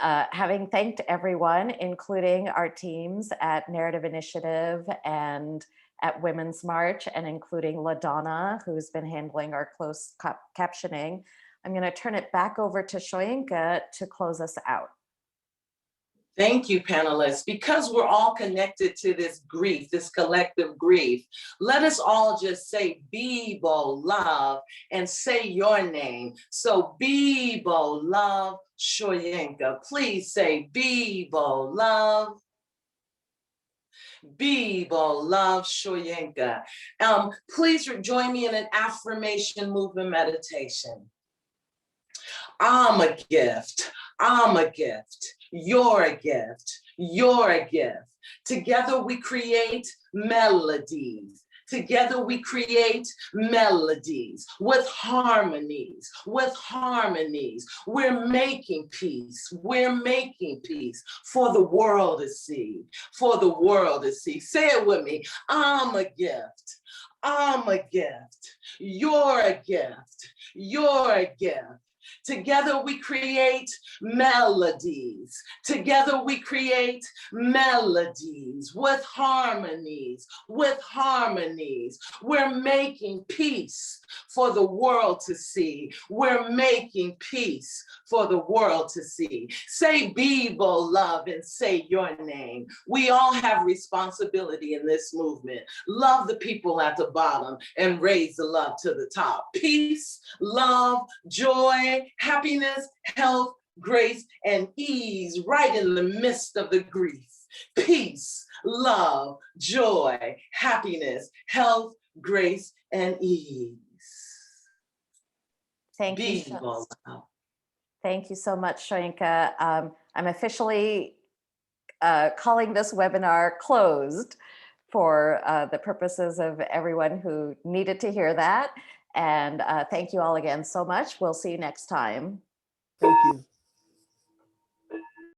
having thanked everyone, including our teams at Narrative Initiative and at Women's March, and including LaDonna, who's been handling our closed captioning, I'm going to turn it back over to Shoyinka to close us out. Thank you, panelists. Because we're all connected to this grief, this collective grief, let us all just say Bibo love and say your name. So Bibo love Shoyinka. Please say Bibo love. Bibo love Shoyinka. Please join me in an affirmation movement meditation. I'm a gift. I'm a gift. You're a gift. You're a gift. Together we create melodies. Together we create melodies with harmonies, with harmonies. We're making peace. We're making peace for the world to see, for the world to see. Say it with me. I'm a gift. I'm a gift. You're a gift. You're a gift. Together we create melodies. Together we create melodies with harmonies, with harmonies. We're making peace for the world to see. We're making peace for the world to see. Say Bibo love and say your name. We all have responsibility in this movement. Love the people at the bottom and raise the love to the top. Peace, love, joy, happiness, health, grace, and ease right in the midst of the grief. Peace, love, joy, happiness, health, grace, and ease. Thank you so much, Shoyinka. I'm officially calling this webinar closed for the purposes of everyone who needed to hear that. And thank you all again so much. We'll see you next time. Thank you.